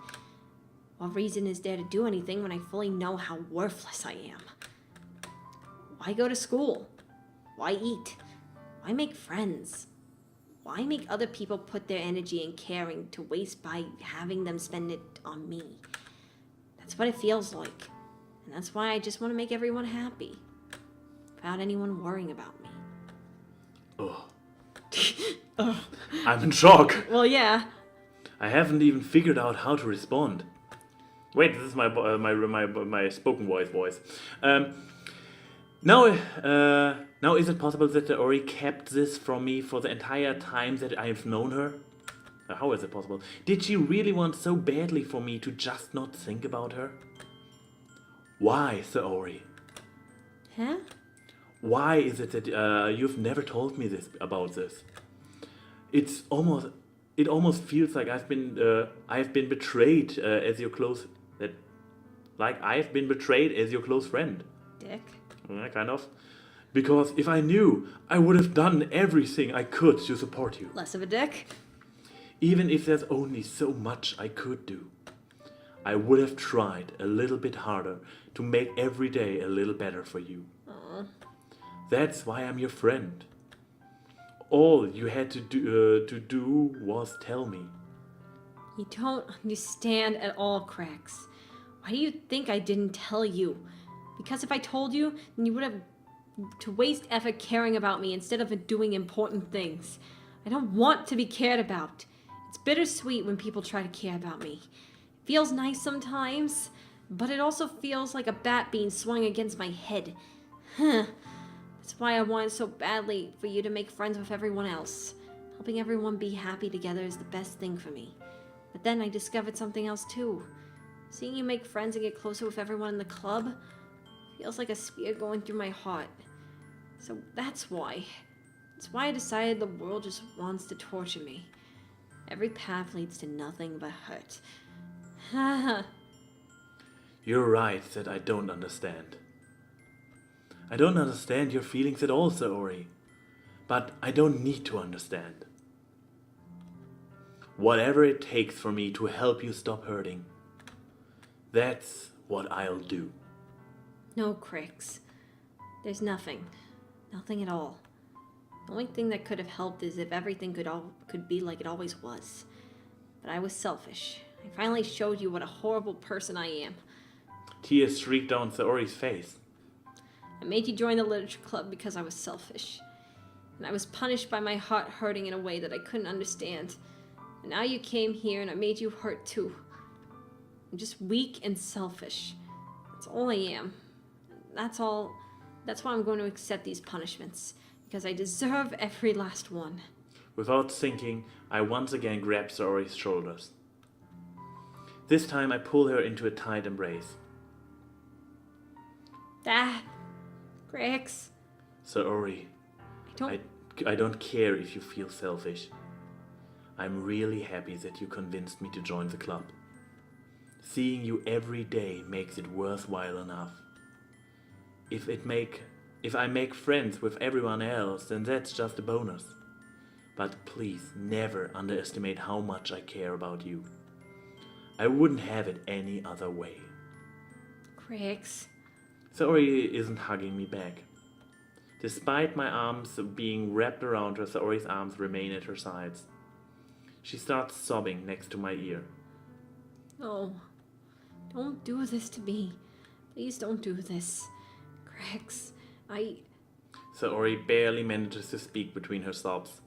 What reason is there to do anything when I fully know how worthless I am? Why go to school? Why eat? Why make friends? Why make other people put their energy and caring to waste by having them spend it on me? That's what it feels like. And that's why I just want to make everyone happy. Without anyone worrying about me. Oh. I'm in shock. Well, yeah. I haven't even figured out how to respond. Wait, this is my spoken voice. Now is it possible that Saori kept this from me for the entire time that I've known her? How is it possible? Did she really want so badly for me to just not think about her? Why, Saori? Huh? Why is it that you've never told me about this? It's almost It almost feels like I've been betrayed as your close that like I've been betrayed as your close friend. Dick. Kind of. Because if I knew, I would have done everything I could to support you. Less of a dick. Even if there's only so much I could do. I would have tried a little bit harder to make every day a little better for you. Aw. That's why I'm your friend. All you had to do was tell me. You don't understand at all, Cracks. Why do you think I didn't tell you? Because if I told you, then you would have to waste effort caring about me instead of doing important things. I don't want to be cared about. It's bittersweet when people try to care about me. It feels nice sometimes, but it also feels like a bat being swung against my head. That's why I wanted so badly for you to make friends with everyone else. Helping everyone be happy together is the best thing for me. But then I discovered something else too. Seeing you make friends and get closer with everyone in the club feels like a spear going through my heart. So that's why. That's why I decided the world just wants to torture me. Every path leads to nothing but hurt. You're right that I don't understand. I don't understand your feelings at all, Saori. But I don't need to understand. Whatever it takes for me to help you stop hurting, that's what I'll do. No, Cricks. There's nothing. Nothing at all. The only thing that could have helped is if everything could be like it always was. But I was selfish. I finally showed you what a horrible person I am. Tears streaked down Saori's face. I made you join the literature club because I was selfish. And I was punished by my heart hurting in a way that I couldn't understand. And now you came here and I made you hurt too. I'm just weak and selfish. That's all I am. That's all. That's why I'm going to accept these punishments. Because I deserve every last one. Without thinking, I once again grabbed Saori's shoulders. This time I pull her into a tight embrace. Cricks. Saori, I don't care if you feel selfish. I'm really happy that you convinced me to join the club. Seeing you every day makes it worthwhile enough. If I make friends with everyone else, then that's just a bonus. But please never underestimate how much I care about you. I wouldn't have it any other way. Cricks. Saori isn't hugging me back. Despite my arms being wrapped around her, Saori's arms remain at her sides. She starts sobbing next to my ear. No. Don't do this to me. Please don't do this. Cricks. Saori barely manages to speak between her sobs.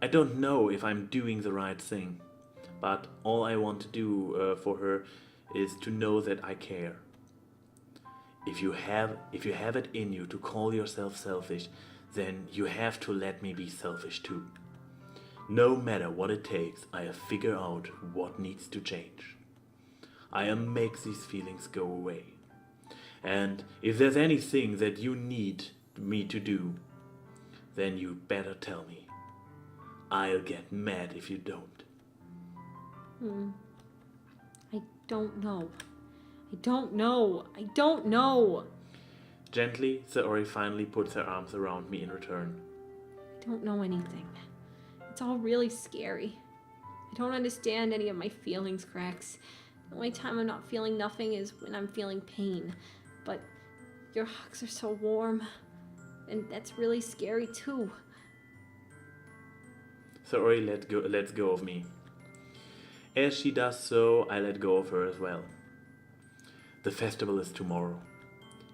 I don't know if I'm doing the right thing, but all I want to do for her is to know that I care. If you have it in you to call yourself selfish, then you have to let me be selfish too. No matter what it takes, I'll figure out what needs to change. I'll make these feelings go away. And if there's anything that you need me to do, then you better tell me. I'll get mad if you don't. I don't know. I don't know. Gently, Saori finally puts her arms around me in return. I don't know anything. It's all really scary. I don't understand any of my feelings, Cracks. The only time I'm not feeling nothing is when I'm feeling pain. But your hugs are so warm. And that's really scary too. Saori lets go of me. As she does so, I let go of her as well. The festival is tomorrow.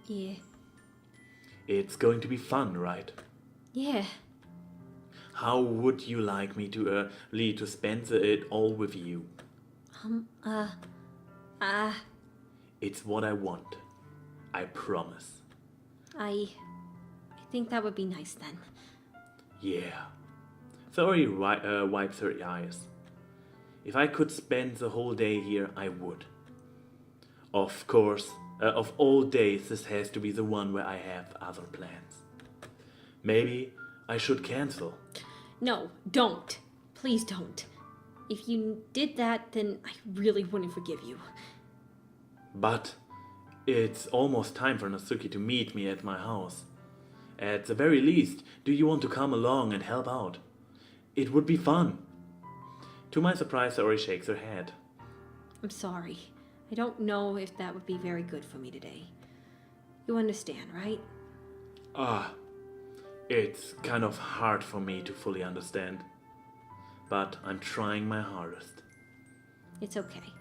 Yeah. It's going to be fun, right? Yeah. How would you like me to spend it all with you? It's what I want. I promise. I think that would be nice then. Yeah. Saori wipes her eyes. If I could spend the whole day here, I would. Of course, of all days, this has to be the one where I have other plans. Maybe I should cancel. No, don't. Please don't. If you did that, then I really wouldn't forgive you. But it's almost time for Natsuki to meet me at my house. At the very least, do you want to come along and help out? It would be fun. To my surprise, Saori shakes her head. I'm sorry. I don't know if that would be very good for me today. You understand, right? It's kind of hard for me to fully understand. But I'm trying my hardest. It's okay.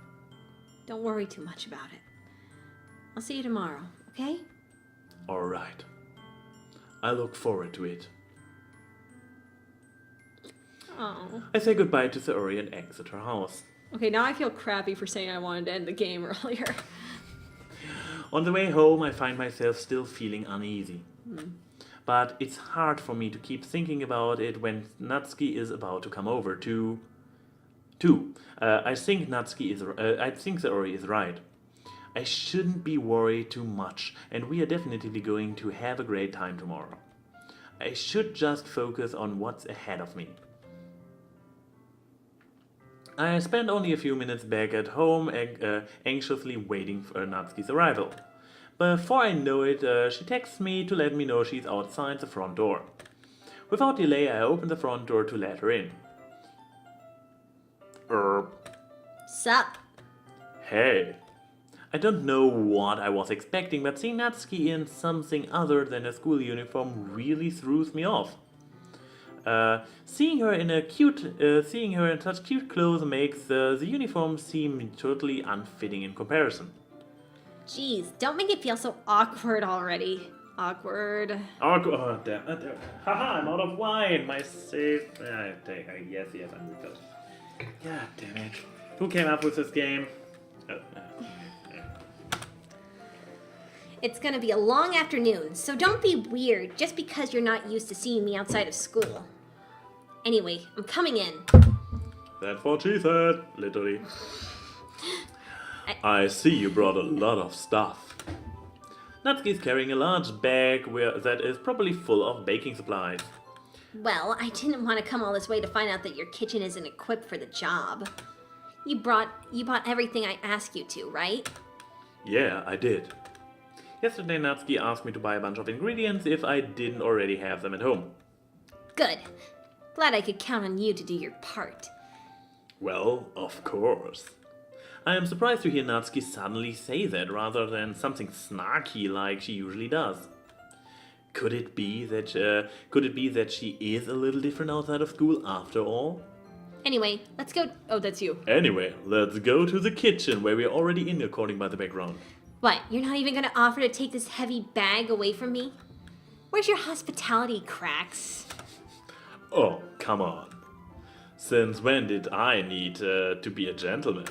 Don't worry too much about it. I'll see you tomorrow, okay? Alright. I look forward to it. Oh. I say goodbye to Saori and exit her house. Okay, now I feel crappy for saying I wanted to end the game earlier. On the way home, I find myself still feeling uneasy. But it's hard for me to keep thinking about it when Natsuki is about to come over to... I think Saori is right. I shouldn't be worried too much, and we are definitely going to have a great time tomorrow. I should just focus on what's ahead of me. I spent only a few minutes back at home, anxiously waiting for Natsuki's arrival. Before I know it, she texts me to let me know she's outside the front door. Without delay, I open the front door to let her in. Sup? Hey. I don't know what I was expecting, but seeing Natsuki in something other than a school uniform really throws me off. Seeing her in such cute clothes makes the uniform seem totally unfitting in comparison. Jeez, don't make it feel so awkward already. Awkward. Oh, damn. Haha, I'm out of wine. My save. Yes, I'm refilled. God damn it. Who came up with this game? It's gonna be a long afternoon, so don't be weird just because you're not used to seeing me outside of school. Anyway, I'm coming in. That's what she said, literally. I see you brought a lot of stuff. Natsuki's carrying a large bag that is probably full of baking supplies. Well, I didn't want to come all this way to find out that your kitchen isn't equipped for the job. You bought everything I asked you to, right? Yeah, I did. Yesterday Natsuki asked me to buy a bunch of ingredients if I didn't already have them at home. Good. Glad I could count on you to do your part. Well, of course. I am surprised to hear Natsuki suddenly say that rather than something snarky like she usually does. Could it be that she is a little different outside of school after all? Anyway, let's go. Oh, that's you. Anyway, let's go to the kitchen where we're already in according by the background. What, you're not even gonna offer to take this heavy bag away from me? Where's your hospitality, Cracks? Oh, come on. Since when did I need to be a gentleman?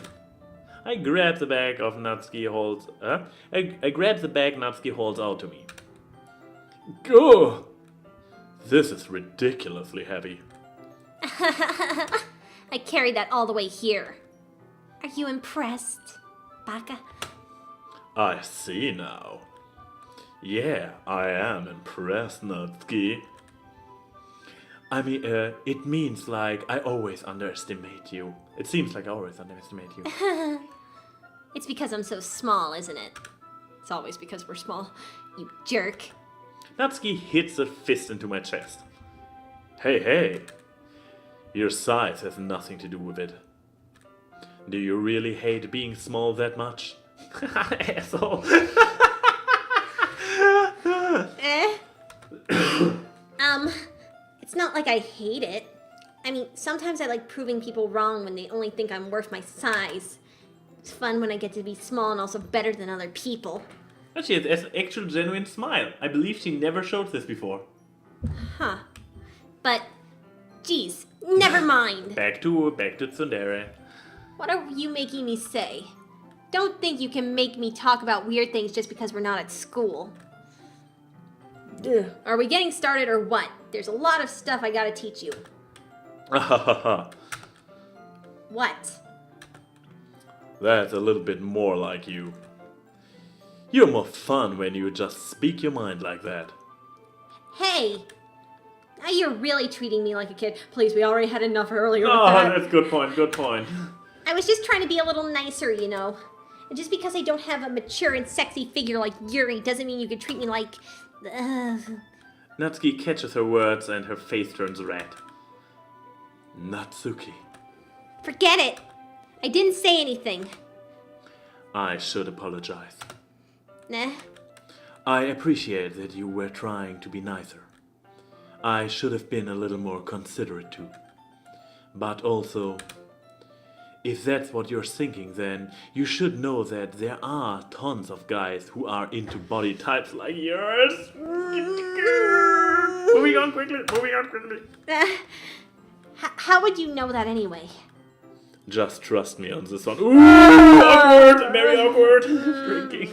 I grab the bag Natsuki holds out to me. Go! This is ridiculously heavy. I carried that all the way here. Are you impressed, Baka? I see now. Yeah, I am impressed, Natsuki. I mean, it means like I always underestimate you. It seems like I always underestimate you. It's because I'm so small, isn't it? It's always because we're small. You jerk. Natsuki hits a fist into my chest. Hey. Your size has nothing to do with it. Do you really hate being small that much? Asshole. It's not like I hate it. I mean, sometimes I like proving people wrong when they only think I'm worth my size. It's fun when I get to be small and also better than other people. She has an actual genuine smile. I believe she never showed this before. Huh. But, geez, never mind. Back to tsundere. What are you making me say? Don't think you can make me talk about weird things just because we're not at school. Ugh. Are we getting started or what? There's a lot of stuff I gotta teach you. What? That's a little bit more like you. You're more fun when you just speak your mind like that. Hey! You're really treating me like a kid. Please, we already had enough earlier with Oh, that. that's good point. I was just trying to be a little nicer, you know. And just because I don't have a mature and sexy figure like Yuri doesn't mean you can treat me like... Natsuki catches her words and her face turns red. Natsuki. Forget it. I didn't say anything. I should apologize. Nah. I appreciate that you were trying to be nicer. I should have been a little more considerate too. But also, if that's what you're thinking, then you should know that there are tons of guys who are into body types like yours. Moving on quickly. How would you know that anyway? Just trust me on this one. Ooh, awkward! Very awkward. Drinking.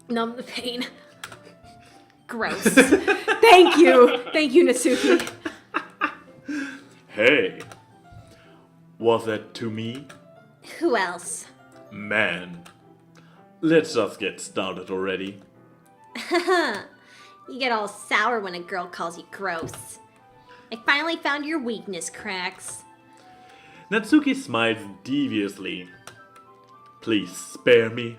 Numb the pain. Gross. Thank you, Natsuki. Hey, was that to me? Who else? Man, let's just get started already. You get all sour when a girl calls you gross. I finally found your weakness, Cracks. Natsuki smiles deviously. Please spare me.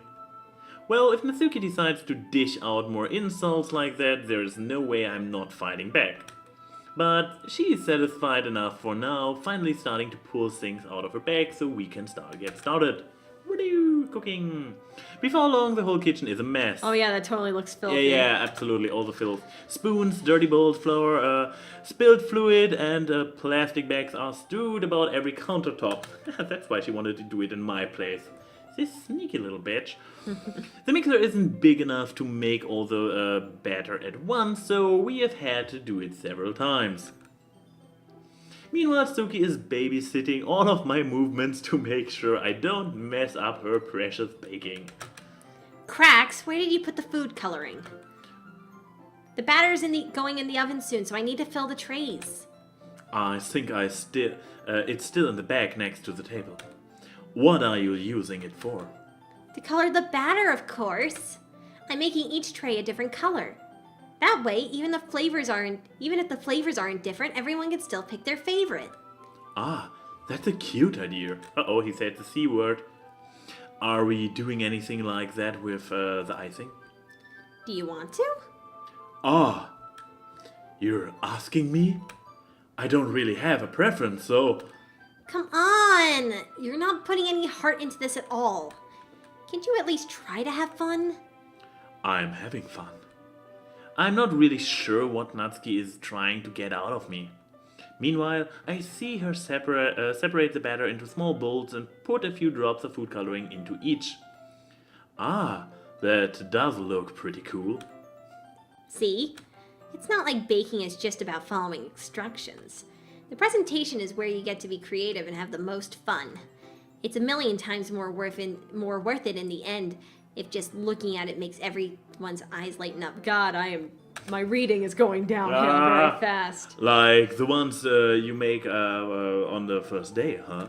Well, if Natsuki decides to dish out more insults like that, there's no way I'm not fighting back. But she is satisfied enough for now, finally starting to pull things out of her bag so we can get started. Woo-doo, cooking. Before long, the whole kitchen is a mess. Oh yeah, that totally looks filthy. Yeah, absolutely, all the filth. Spoons, dirty bowls, flour, spilled fluid, and plastic bags are strewed about every countertop. That's why she wanted to do it in my place. This sneaky little bitch. The mixer isn't big enough to make all the batter at once, so we have had to do it several times. Meanwhile, Suki is babysitting all of my movements to make sure I don't mess up her precious baking. Cracks, where did you put the food coloring? The batter's going in the oven soon, so I need to fill the trays. I think it's still in the bag next to the table. What are you using it for? To color the batter, of course. I'm making each tray a different color. That way, even if the flavors aren't different, everyone can still pick their favorite. Ah, that's a cute idea. Uh-oh, he said the C word. Are we doing anything like that with the icing? Do you want to? Ah, you're asking me? I don't really have a preference, so... Come on! You're not putting any heart into this at all. Can't you at least try to have fun? I'm having fun. I'm not really sure what Natsuki is trying to get out of me. Meanwhile, I see her separate the batter into small bowls and put a few drops of food coloring into each. Ah, that does look pretty cool. See? It's not like baking is just about following instructions. The presentation is where you get to be creative and have the most fun. It's a million times more worth it in the end if just looking at it makes everyone's eyes lighten up. God, my reading is going downhill very fast. Like the ones you make on the first day, huh?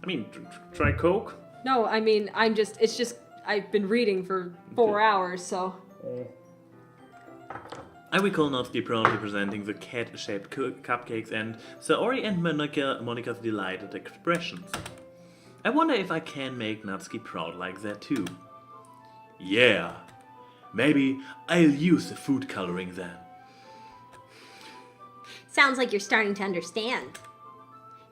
I mean, try Coke? No, I mean, I've been reading for 4 hours, so... I recall Natsuki proudly presenting the cat-shaped cupcakes and Saori and Monica's delighted expressions. I wonder if I can make Natsuki proud like that too. Yeah, maybe I'll use the food coloring then. Sounds like you're starting to understand.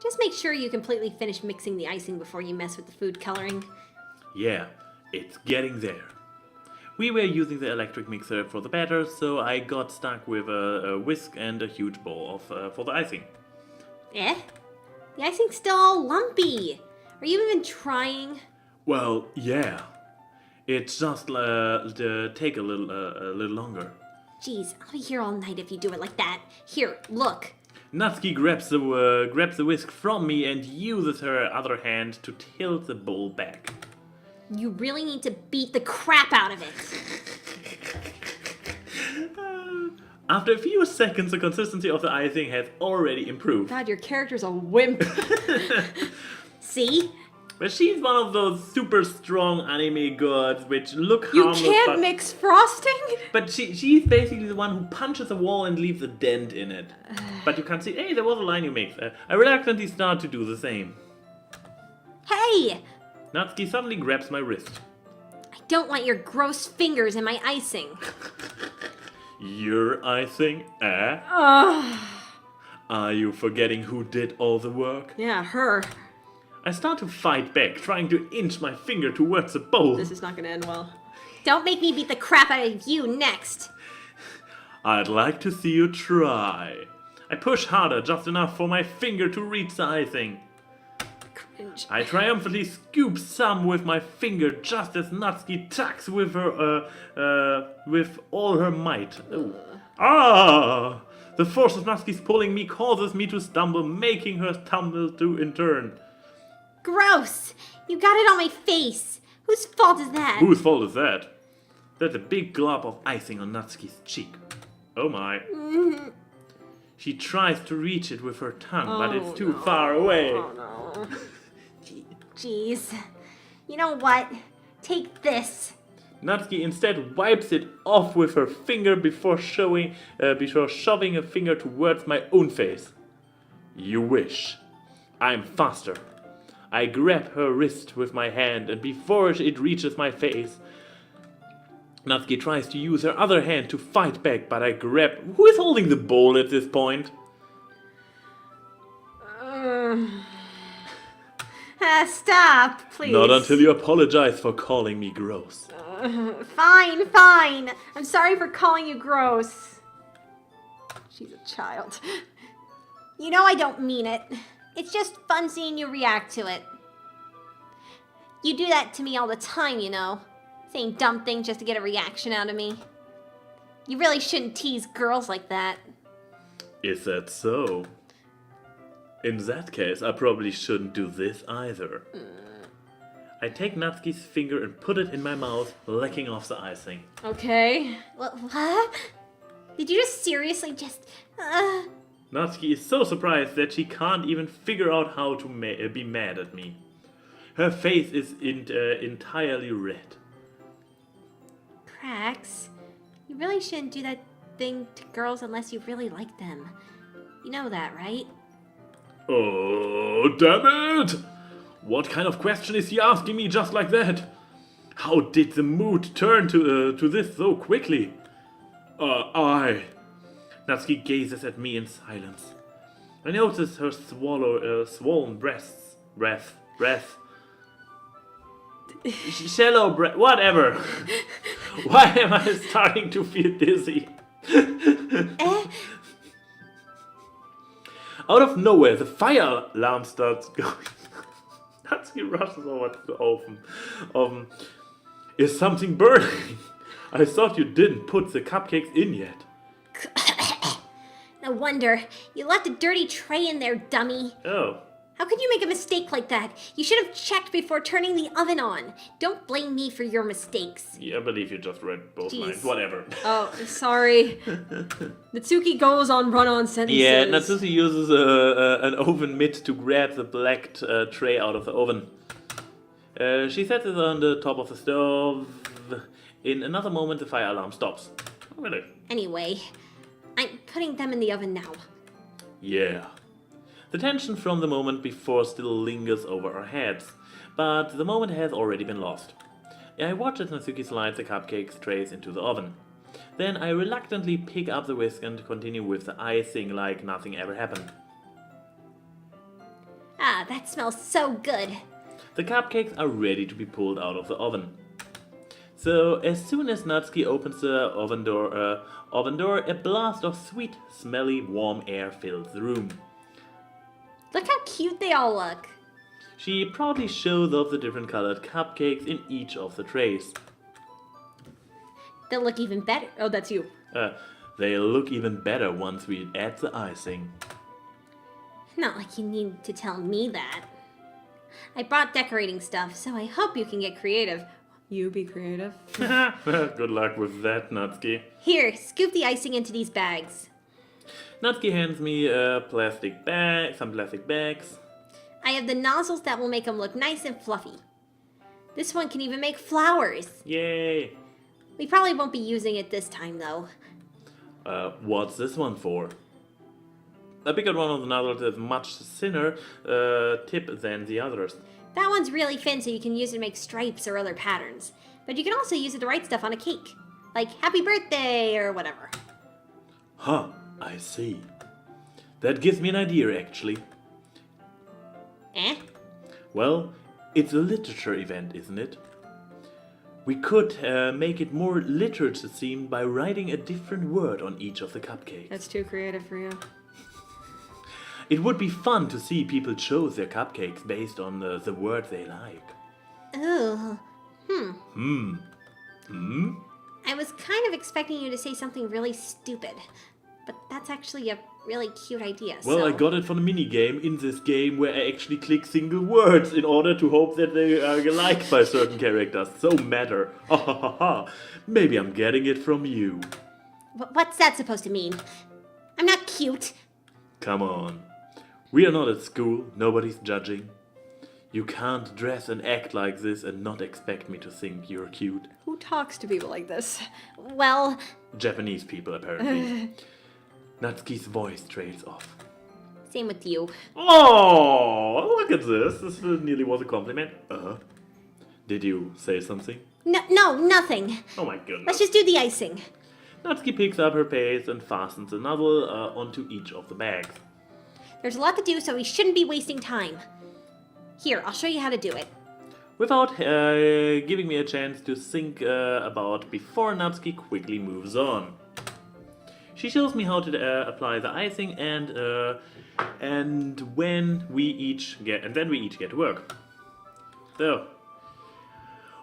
Just make sure you completely finish mixing the icing before you mess with the food coloring. Yeah, it's getting there. We were using the electric mixer for the batter, so I got stuck with a whisk and a huge bowl for the icing. Eh? The icing's still all lumpy. Are you even trying? Well, yeah. It's just take a little longer. Jeez, I'll be here all night if you do it like that. Here, look. Natsuki grabs the whisk from me and uses her other hand to tilt the bowl back. You really need to beat the crap out of it. After a few seconds, the consistency of the icing has already improved. God, your character's a wimp. See? But she's one of those super strong anime gods which look You harmless. can't mix frosting? But she's basically the one who punches a wall and leaves a dent in it. But you can't see, hey, there was a line you mixed. I reluctantly start to do the same. Hey! Natsuki suddenly grabs my wrist. I don't want your gross fingers in my icing. Your icing, eh? Are you forgetting who did all the work? Yeah, her. I start to fight back, trying to inch my finger towards the bowl. This is not gonna end well. Don't make me beat the crap out of you next. I'd like to see you try. I push harder, just enough for my finger to reach the icing. Cringe. I triumphantly scoop some with my finger just as Natsuki tugs with with all her might. Ooh. Ah! The force of Natsuki's pulling me causes me to stumble, making her tumble too in turn. Gross! You got it on my face. Whose fault is that? Whose fault is that? There's a big glob of icing on Natsuki's cheek. Oh my. She tries to reach it with her tongue, but it's too far away. Oh no. Jeez. You know what? Take this. Natsuki instead wipes it off with her finger before shoving a finger towards my own face. You wish. I'm faster. I grab her wrist with my hand, and before it reaches my face, Natsuki tries to use her other hand to fight back, but I grab... Who is holding the bowl at this point? Stop, please. Not until you apologize for calling me gross. Fine, fine. I'm sorry for calling you gross. She's a child. You know I don't mean it. It's just fun seeing you react to it. You do that to me all the time, you know. Saying dumb things just to get a reaction out of me. You really shouldn't tease girls like that. Is that so? In that case, I probably shouldn't do this either. I take Natsuki's finger and put it in my mouth, licking off the icing. Okay. What? Did you just seriously just... Natsuki is so surprised that she can't even figure out how to be mad at me. Her face is entirely red. Cracks, you really shouldn't do that thing to girls unless you really like them. You know that, right? Oh, damn it! What kind of question is he asking me just like that? How did the mood turn to this so quickly? Natsuki gazes at me in silence. I notice her swollen breasts. Shallow breath. Whatever. Why am I starting to feel dizzy? Out of nowhere, the fire alarm starts going. Natsuki rushes over to the oven. Is something burning? I thought you didn't put the cupcakes in yet. No wonder. You left a dirty tray in there, dummy. Oh. How could you make a mistake like that? You should have checked before turning the oven on. Don't blame me for your mistakes. Yeah, I believe you just read both Jeez. lines. Whatever. Oh, sorry. Natsuki goes on run-on sentences. Yeah, Natsuki uses an oven mitt to grab the black tray out of the oven. She sets it on the top of the stove. In another moment, the fire alarm stops. Oh, really? Anyway, I'm putting them in the oven now. Yeah. The tension from the moment before still lingers over our heads, but the moment has already been lost. I watch as Natsuki slides the cupcakes trays into the oven. Then I reluctantly pick up the whisk and continue with the icing like nothing ever happened. Ah, that smells so good. The cupcakes are ready to be pulled out of the oven. So as soon as Natsuki opens the oven door, a blast of sweet, smelly, warm air fills the room. Look how cute they all look. She proudly shows off the different colored cupcakes in each of the trays. They'll look even better. Oh, that's you. They'll look even better once we add the icing. Not like you need to tell me that. I brought decorating stuff, so I hope you can get creative. You be creative. Good luck with that, Natsuki. Here, scoop the icing into these bags. Natsuki hands me some plastic bags. I have the nozzles that will make them look nice and fluffy. This one can even make flowers. Yay! We probably won't be using it this time, though. What's this one for? I picked one of the nozzles is much thinner tip than the others. That one's really thin, so you can use it to make stripes or other patterns. But you can also use it to write stuff on a cake. Like, happy birthday, or whatever. Huh, I see. That gives me an idea, actually. Eh? Well, it's a literature event, isn't it? We could make it more literature-themed by writing a different word on each of the cupcakes. That's too creative for you. It would be fun to see people choose their cupcakes based on the word they like. Ooh. Hmm. I was kind of expecting you to say something really stupid. But that's actually a really cute idea, Well, I got it from a minigame in this game where I actually click single words in order to hope that they are liked by certain characters. So matter. Ha ha ha ha. Maybe I'm getting it from you. What's that supposed to mean? I'm not cute. Come on. We are not at school. Nobody's judging. You can't dress and act like this and not expect me to think you're cute. Who talks to people like this? Well, Japanese people, apparently. Natsuki's voice trails off. same with you. Oh, look at this. This nearly was a compliment. Did you say something? No, nothing. Oh my goodness. Let's just do the icing. Natsuki picks up her pace and fastens a nozzle onto each of the bags. There's a lot to do, so we shouldn't be wasting time. Here, I'll show you how to do it. Without giving me a chance to think about before Natsuki quickly moves on. She shows me how to apply the icing and when we each get to work. So,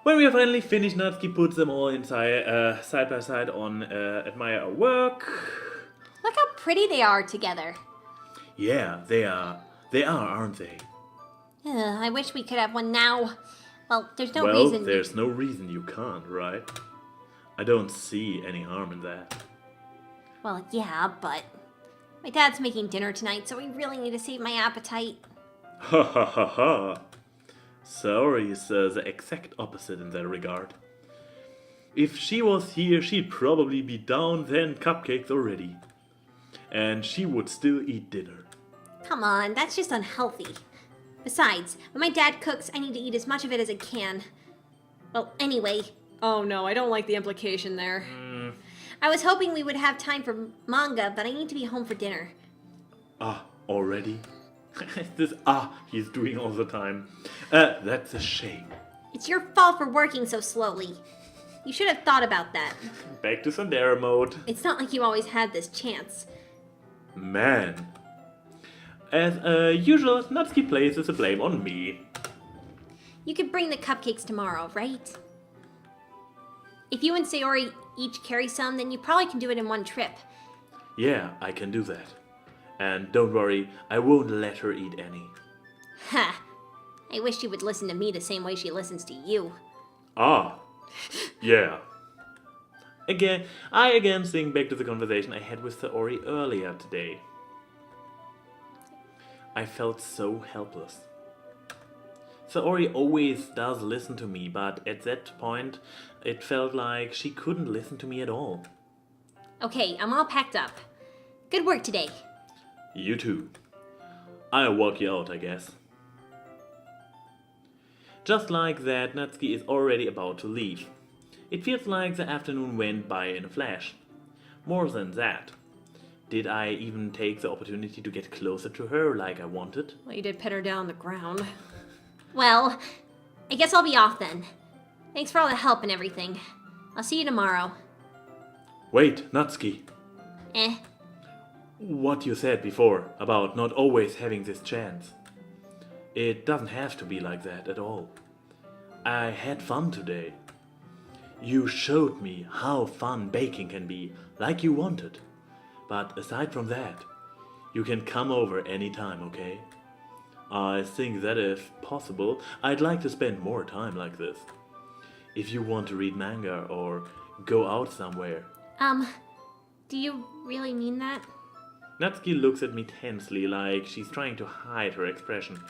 when we are finally finished, Natsuki puts them all inside side by side on admire our work. Look how pretty they are together. Yeah, they are, aren't they? I wish we could have one now. Well, there's no Well, reason. there's no reason you can't, right? I don't see any harm in that. Well, yeah, but my dad's making dinner tonight, so we really need to save my appetite. Ha ha ha ha. Saori is the exact opposite in that regard. If she was here, she'd probably be down 10 cupcakes already. And she would still eat dinner. Come on, that's just unhealthy. Besides, when my dad cooks, I need to eat as much of it as I can. Well, anyway, Oh no, I don't like the implication there. I was hoping we would have time for manga, but I need to be home for dinner. Already? This he's doing all the time. That's a shame. It's your fault for working so slowly. You should have thought about that. Back to Sandera mode. It's not like you always had this chance. Man. As usual, Natsuki places the blame on me. You could bring the cupcakes tomorrow, right? If you and Sayori each carry some, then you probably can do it in one trip. Yeah, I can do that. And don't worry, I won't let her eat any. Ha! I wish she would listen to me the same way she listens to you. Yeah. I again think back to the conversation I had with Saori earlier today. I felt so helpless. Saori always does listen to me, but at that point, it felt like she couldn't listen to me at all. Okay, I'm all packed up. Good work today. You too. I'll walk you out, I guess. Just like that, Natsuki is already about to leave. It feels like the afternoon went by in a flash. More than that. Did I even take the opportunity to get closer to her like I wanted? Well, you did put her down on the ground. Well, I guess I'll be off then. Thanks for all the help and everything. I'll see you tomorrow. Wait, Natsuki. Eh? What you said before about not always having this chance. It doesn't have to be like that at all. I had fun today. You showed me how fun baking can be, like you wanted. But aside from that, you can come over anytime, okay? I think that if possible, I'd like to spend more time like this. If you want to read manga or go out somewhere. Do you really mean that? Natsuki looks at me tensely like she's trying to hide her expression.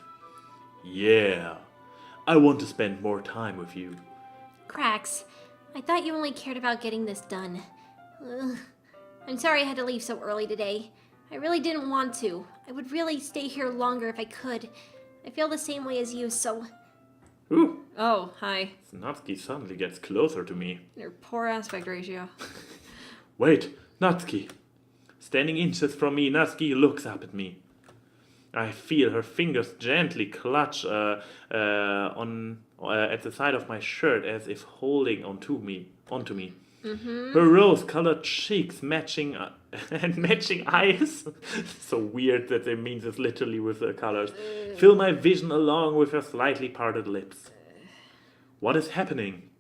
Yeah, I want to spend more time with you. Cracks, I thought you only cared about getting this done. Ugh. I'm sorry I had to leave so early today. I really didn't want to. I would really stay here longer if I could. I feel the same way as you, so... Ooh, Oh, hi. Natsuki suddenly gets closer to me. Your poor aspect ratio. Wait, Natsuki. Standing inches from me, Natsuki looks up at me. I feel her fingers gently clutch at the side of my shirt as if holding onto me. Her rose-colored cheeks matching and matching eyes. So weird that they mean this literally with the colors. Fill my vision along with her slightly parted lips. What is happening?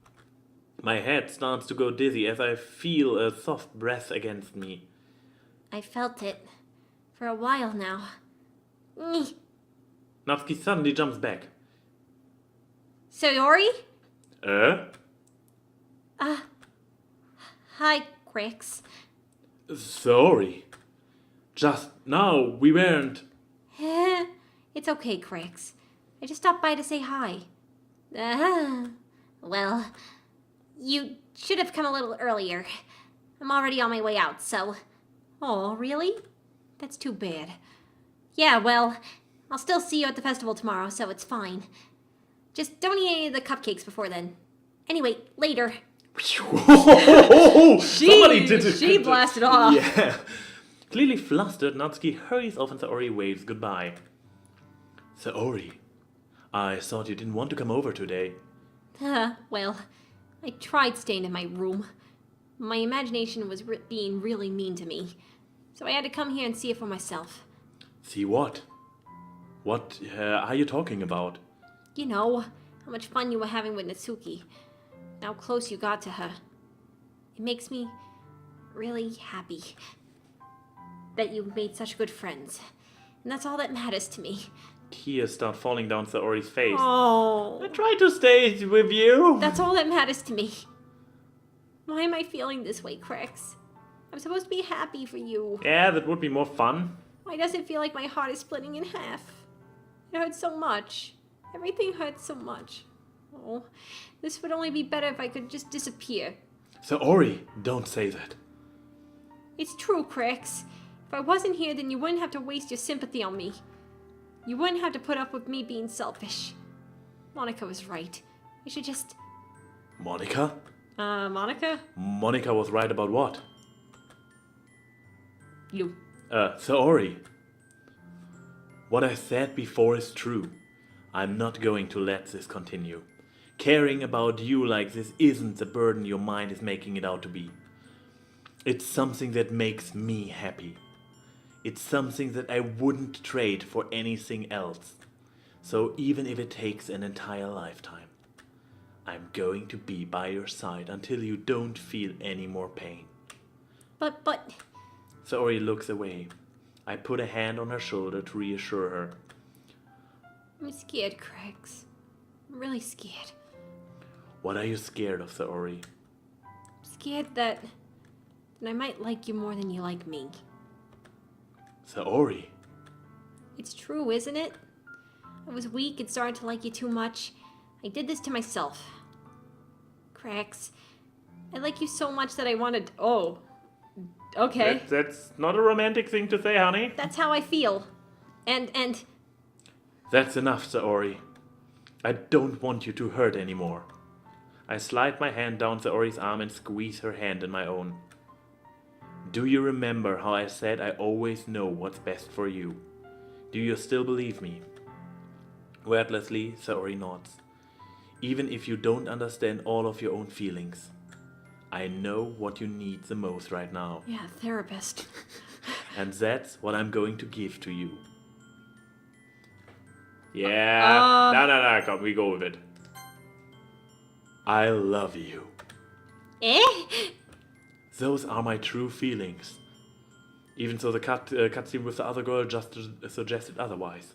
My head starts to go dizzy as I feel a soft breath against me. I felt it. For a while now. Nyeh. Natsuki suddenly jumps back. Sayori? Uh? Hi, Crix. Sorry. Just now we weren't... It's okay, Crix. I just stopped by to say hi. Well, you should have come a little earlier. I'm already on my way out, so... Oh, really? That's too bad. Yeah, well, I'll still see you at the festival tomorrow, so it's fine. Just don't eat any of the cupcakes before then. Anyway, later. Somebody did it. She blasted off. Yeah. Clearly flustered, Natsuki hurries off and Saori waves goodbye. Saori, I thought you didn't want to come over today. Well, I tried staying in my room. My imagination was being really mean to me. So I had to come here and see it for myself. See what? What are you talking about? You know, how much fun you were having with Natsuki. How close you got to her. It makes me really happy that you made such good friends. And that's all that matters to me. Tears start falling down Saori's face. Oh. I tried to stay with you. That's all that matters to me. Why am I feeling this way, Crix? I'm supposed to be happy for you. Yeah, that would be more fun. Why does it feel like my heart is splitting in half? It hurts so much. Everything hurts so much. Oh, this would only be better if I could just disappear. Saori, don't say that. It's true, Crix. If I wasn't here, then you wouldn't have to waste your sympathy on me. You wouldn't have to put up with me being selfish. Monica was right. I should just... Monica? Monica? Monica was right about what? You. Saori. What I said before is true. I'm not going to let this continue. Caring about you like this isn't the burden your mind is making it out to be. It's something that makes me happy. It's something that I wouldn't trade for anything else. So even if it takes an entire lifetime, I'm going to be by your side until you don't feel any more pain. But... Saori looks away. I put a hand on her shoulder to reassure her. I'm scared, Crix. I'm really scared. What are you scared of, Saori? I'm scared that I might like you more than you like me. Saori. It's true, isn't it? I was weak and started to like you too much. I did this to myself. Crix, I like you so much that I wanted... Oh. Okay. That's not a romantic thing to say, honey. That's how I feel. And... That's enough, Saori. I don't want you to hurt anymore. I slide my hand down Saori's arm and squeeze her hand in my own. Do you remember how I said I always know what's best for you? Do you still believe me? Wordlessly, Saori nods. Even if you don't understand all of your own feelings, I know what you need the most right now. Yeah, therapist. And that's what I'm going to give to you. Yeah. No, come, we go with it. I love you. Eh? Those are my true feelings. Even so, the cutscene with the other girl just suggested otherwise.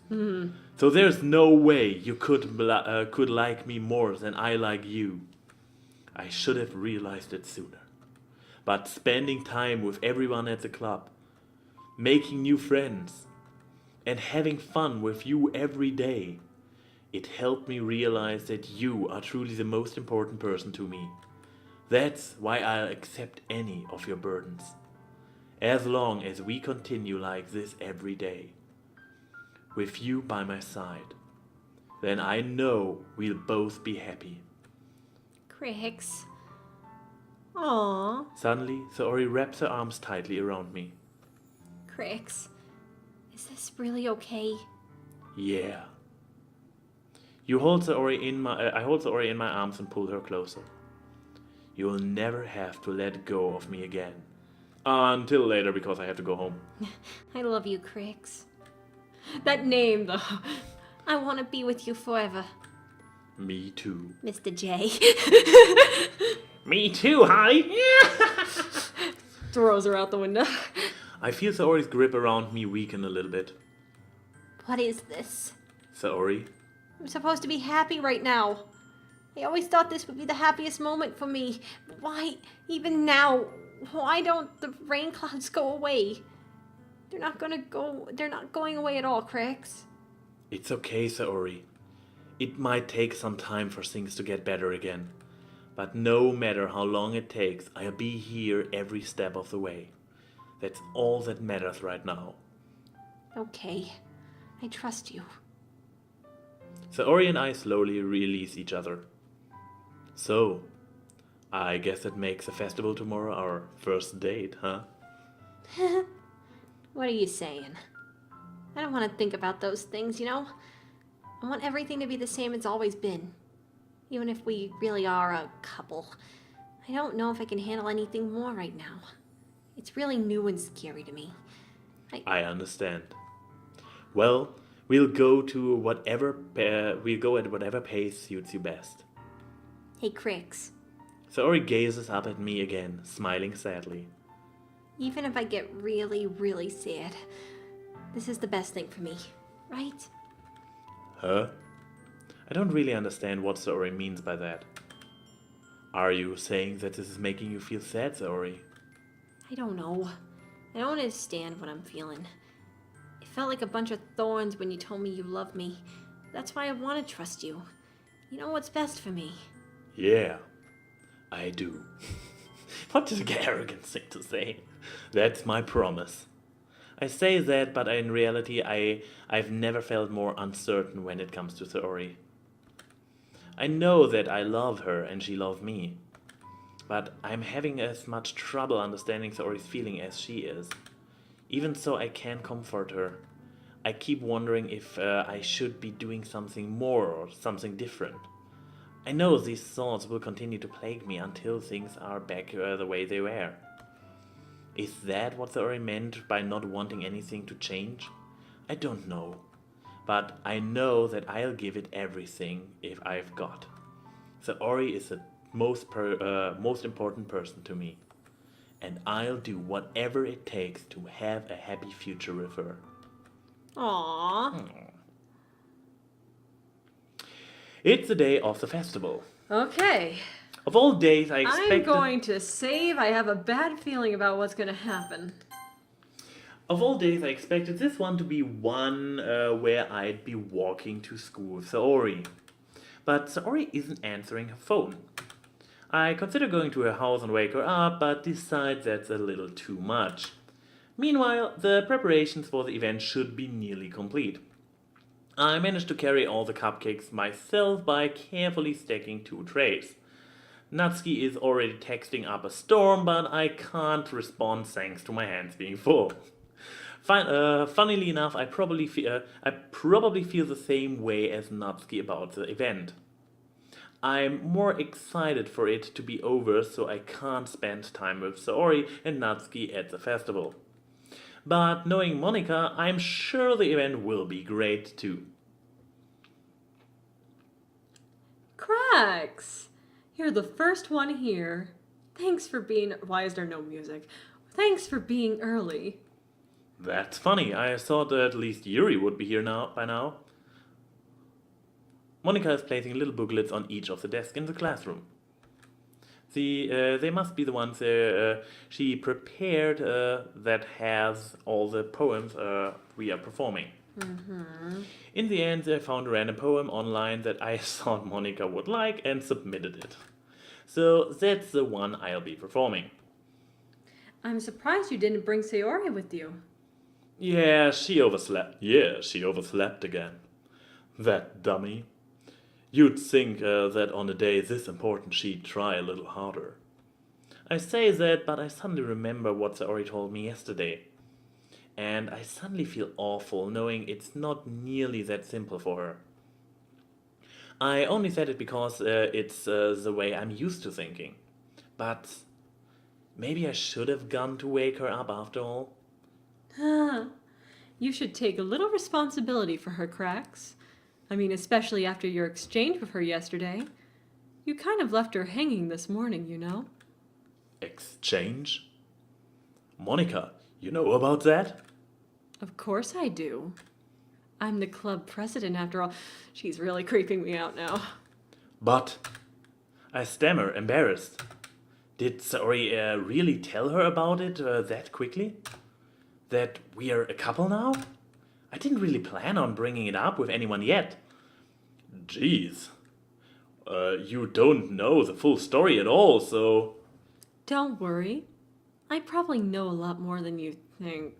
So there's no way you could like me more than I like you. I should have realized it sooner. But spending time with everyone at the club, making new friends, and having fun with you every day, It helped me realize that you are truly the most important person to me. That's why I'll accept any of your burdens. As long as we continue like this every day, with you by my side, then I know we'll both be happy. Crix. Aww. Suddenly, Saori wraps her arms tightly around me. Crix. Is this really okay? Yeah. I hold Saori in my arms and pull her closer. You will never have to let go of me again. Until later, because I have to go home. I love you, Crix. That name, though. I want to be with you forever. Me too. Mr. J. Me too, hi! Throws her out the window. I feel Saori's grip around me weaken a little bit. What is this? Saori, I'm supposed to be happy right now. I always thought this would be the happiest moment for me. Why, even now, why don't the rain clouds go away? They're not going away at all, Crix. it's okay, Saori. It might take some time for things to get better again. But no matter how long it takes, I'll be here every step of the way. That's all that matters right now. Okay, I trust you. Saori and I slowly release each other. So, I guess that makes the festival tomorrow our first date, huh? What are you saying? I don't want to think about those things, you know? I want everything to be the same it's always been. Even if we really are a couple. I don't know if I can handle anything more right now. It's really new and scary to me. I understand. Well, we'll go at whatever pace suits you best. Hey, Crix. Saori gazes up at me again, smiling sadly. Even if I get really, really sad, this is the best thing for me, right? Huh? I don't really understand what Saori means by that. Are you saying that this is making you feel sad, Saori? I don't know. I don't understand what I'm feeling. It felt like a bunch of thorns when you told me you love me. That's why I want to trust you. You know what's best for me. Yeah, I do. What an arrogant thing to say. That's my promise. I say that, but in reality, I've never felt more uncertain when it comes to Saori. I know that I love her and she loves me, but I'm having as much trouble understanding Saori's feeling as she is. Even so, I can't comfort her. I keep wondering if I should be doing something more or something different. I know these thoughts will continue to plague me until things are back the way they were. Is that what Saori meant by not wanting anything to change? I don't know. But I know that I'll give it everything if I've got. Saori is the most important person to me. And I'll do whatever it takes to have a happy future with her. Aww. It's the day of the festival. Okay. Of all days, I expected... I'm going to save. I have a bad feeling about what's going to happen. Of all days, I expected this one to be one where I'd be walking to school with Saori. But Saori isn't answering her phone. I consider going to her house and wake her up, but decide that's a little too much. Meanwhile, the preparations for the event should be nearly complete. I managed to carry all the cupcakes myself by carefully stacking 2 trays. Natsuki is already texting up a storm, but I can't respond thanks to my hands being full. Funnily enough, I probably feel the same way as Natsuki about the event. I'm more excited for it to be over, so I can't spend time with Saori and Natsuki at the festival. But knowing Monika, I'm sure the event will be great too. Cracks! You're the first one here. Thanks for being... Why is there no music? Thanks for being early. That's funny. I thought at least Yuri would be here by now. Monika is placing little booklets on each of the desks in the classroom. They must be the ones she prepared that has all the poems we are performing. In the end, I found a random poem online that I thought Monica would like and submitted it. So that's the one I'll be performing. I'm surprised you didn't bring Sayori with you. Yeah, she overslept again. That dummy. You'd think that on a day this important she'd try a little harder. I say that, but I suddenly remember what Sayori told me yesterday. And I suddenly feel awful knowing it's not nearly that simple for her. I only said it because it's the way I'm used to thinking. But maybe I should have gone to wake her up after all. You should take a little responsibility for her cracks. I mean, especially after your exchange with her yesterday. You kind of left her hanging this morning, you know? Exchange? Monica, you know about that? Of course I do. I'm the club president after all. She's really creeping me out now. But I stammer, embarrassed. Did Sayori really tell her about it that quickly? That we're a couple now? I didn't really plan on bringing it up with anyone yet. Jeez. You don't know the full story at all, so... Don't worry. I probably know a lot more than you think.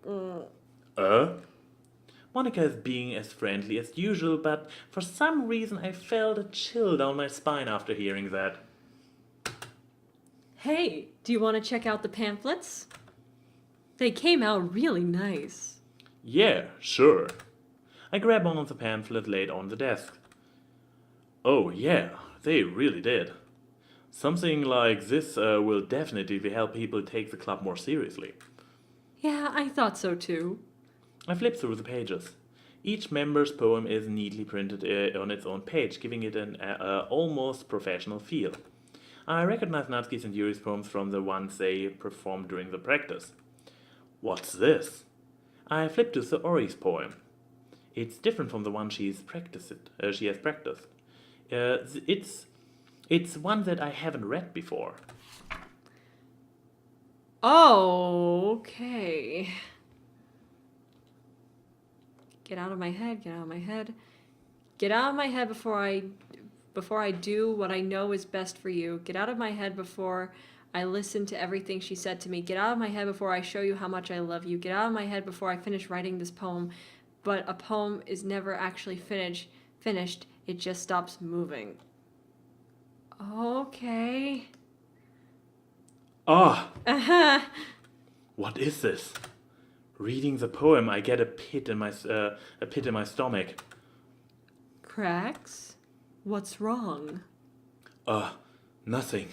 Monica is being as friendly as usual, but for some reason I felt a chill down my spine after hearing that. Hey, do you want to check out the pamphlets? They came out really nice. Yeah, sure. I grab one of the pamphlets laid on the desk. Oh yeah, they really did. Something like this will definitely help people take the club more seriously. Yeah, I thought so too. I flip through the pages. Each member's poem is neatly printed on its own page, giving it an almost professional feel. I recognize Natsuki's and Yuri's poems from the ones they performed during the practice. What's this? I flip to Sayori's poem. It's different from the one she has practiced. It's one that I haven't read before. Oh, okay. Get out of my head, get out of my head. Get out of my head before I do what I know is best for you. Get out of my head before I listen to everything she said to me. Get out of my head before I show you how much I love you. Get out of my head before I finish writing this poem. But a poem is never actually finished. It just stops moving. Okay. Ah! What is this? Reading the poem, I get a pit in my stomach. Cracks? What's wrong? Nothing.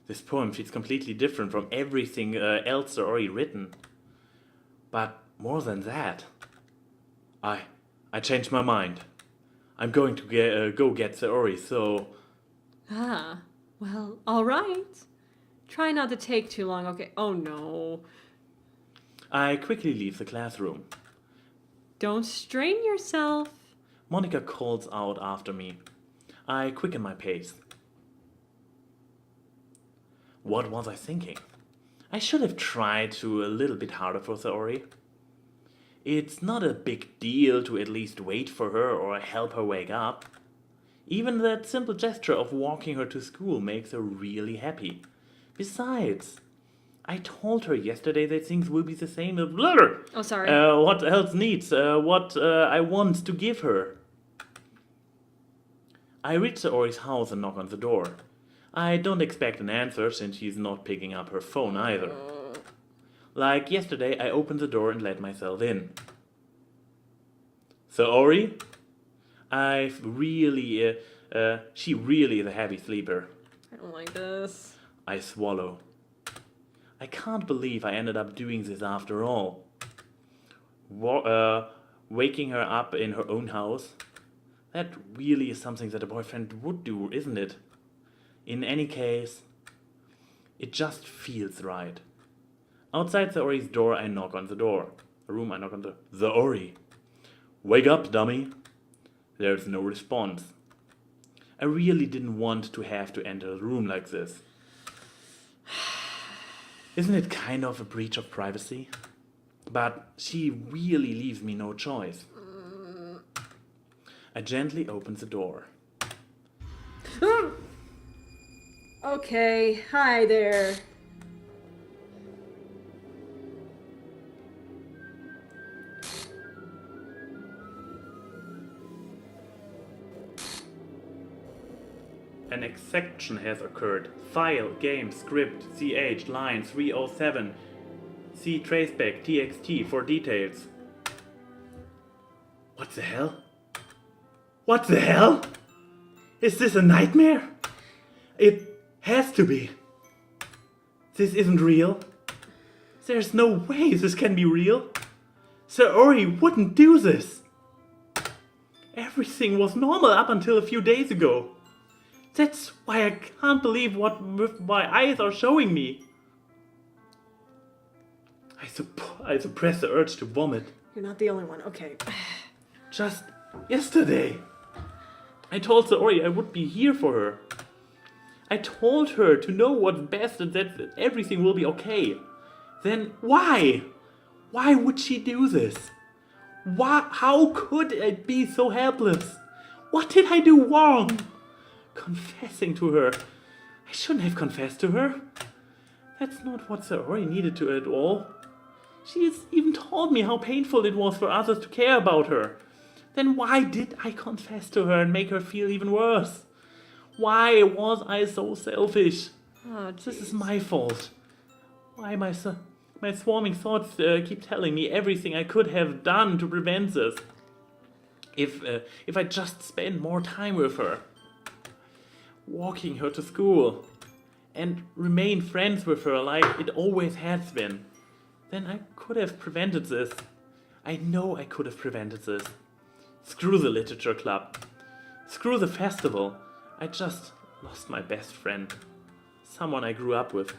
This poem feels completely different from everything else already written. But more than that, I changed my mind. I'm going to go get Sayori, so... Well, all right. Try not to take too long, okay? Oh, no. I quickly leave the classroom. Don't strain yourself. Monica calls out after me. I quicken my pace. What was I thinking? I should have tried to a little bit harder for Sayori. It's not a big deal to at least wait for her or help her wake up. Even that simple gesture of walking her to school makes her really happy. Besides, I told her yesterday that things will be the same. Oh, sorry. What else needs? What I want to give her. I reach Sayori's house and knock on the door. I don't expect an answer since she's not picking up her phone either. Like yesterday, I opened the door and let myself in. Sayori? She really is a heavy sleeper. I don't like this. I swallow. I can't believe I ended up doing this after all. Waking her up in her own house? That really is something that a boyfriend would do, isn't it? In any case, it just feels right. Outside Sayori's door, I knock on the door. Sayori. Wake up, dummy. There's no response. I really didn't want to have to enter the room like this. Isn't it kind of a breach of privacy? But she really leaves me no choice. I gently opened the door. Okay, hi there. An exception has occurred. File, game, script, ch, line 307. See traceback, txt for details. What the hell? What the hell? Is this a nightmare? It has to be. This isn't real. There's no way this can be real. Sir Ori wouldn't do this. Everything was normal up until a few days ago. That's why I can't believe what my eyes are showing me. I suppress the urge to vomit. You're not the only one, okay. Just yesterday, I told Sir Ori I would be here for her. I told her to know what's best and that everything will be okay. Then why? Why would she do this? Why? How could I be so helpless? What did I do wrong? Confessing to her. I shouldn't have confessed to her. That's not what Sir Ori needed to at all. She has even told me how painful it was for others to care about her. Then why did I confess to her and make her feel even worse? Why was I so selfish? Oh, This is my fault. Why my swarming thoughts keep telling me everything I could have done to prevent this. If I just spent more time with her, walking her to school, and remain friends with her like it always has been, then I could have prevented this. I know I could have prevented this. Screw the literature club. Screw the festival. I just lost my best friend. Someone I grew up with.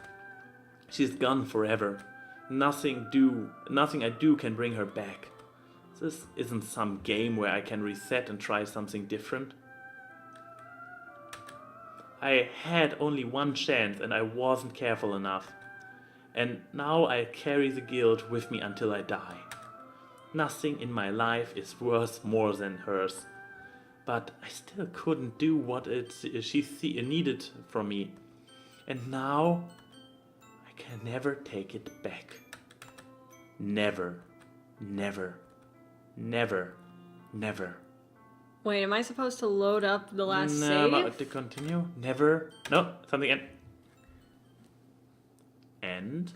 She's gone forever. Nothing I do can bring her back. This isn't some game where I can reset and try something different. I had only one chance and I wasn't careful enough. And now I carry the guilt with me until I die. Nothing in my life is worth more than hers. But I still couldn't do what she needed from me. And now I can never take it back. Never, never, never, never. Wait, am I supposed to load up the last No, save? to continue. Never. No, something end. End.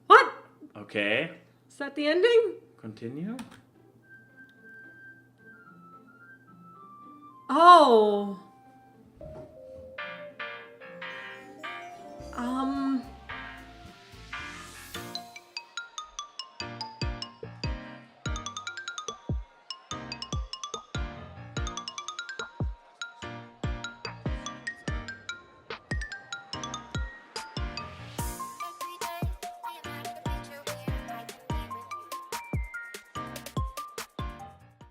What? Okay. Is that the ending? Continue. Oh.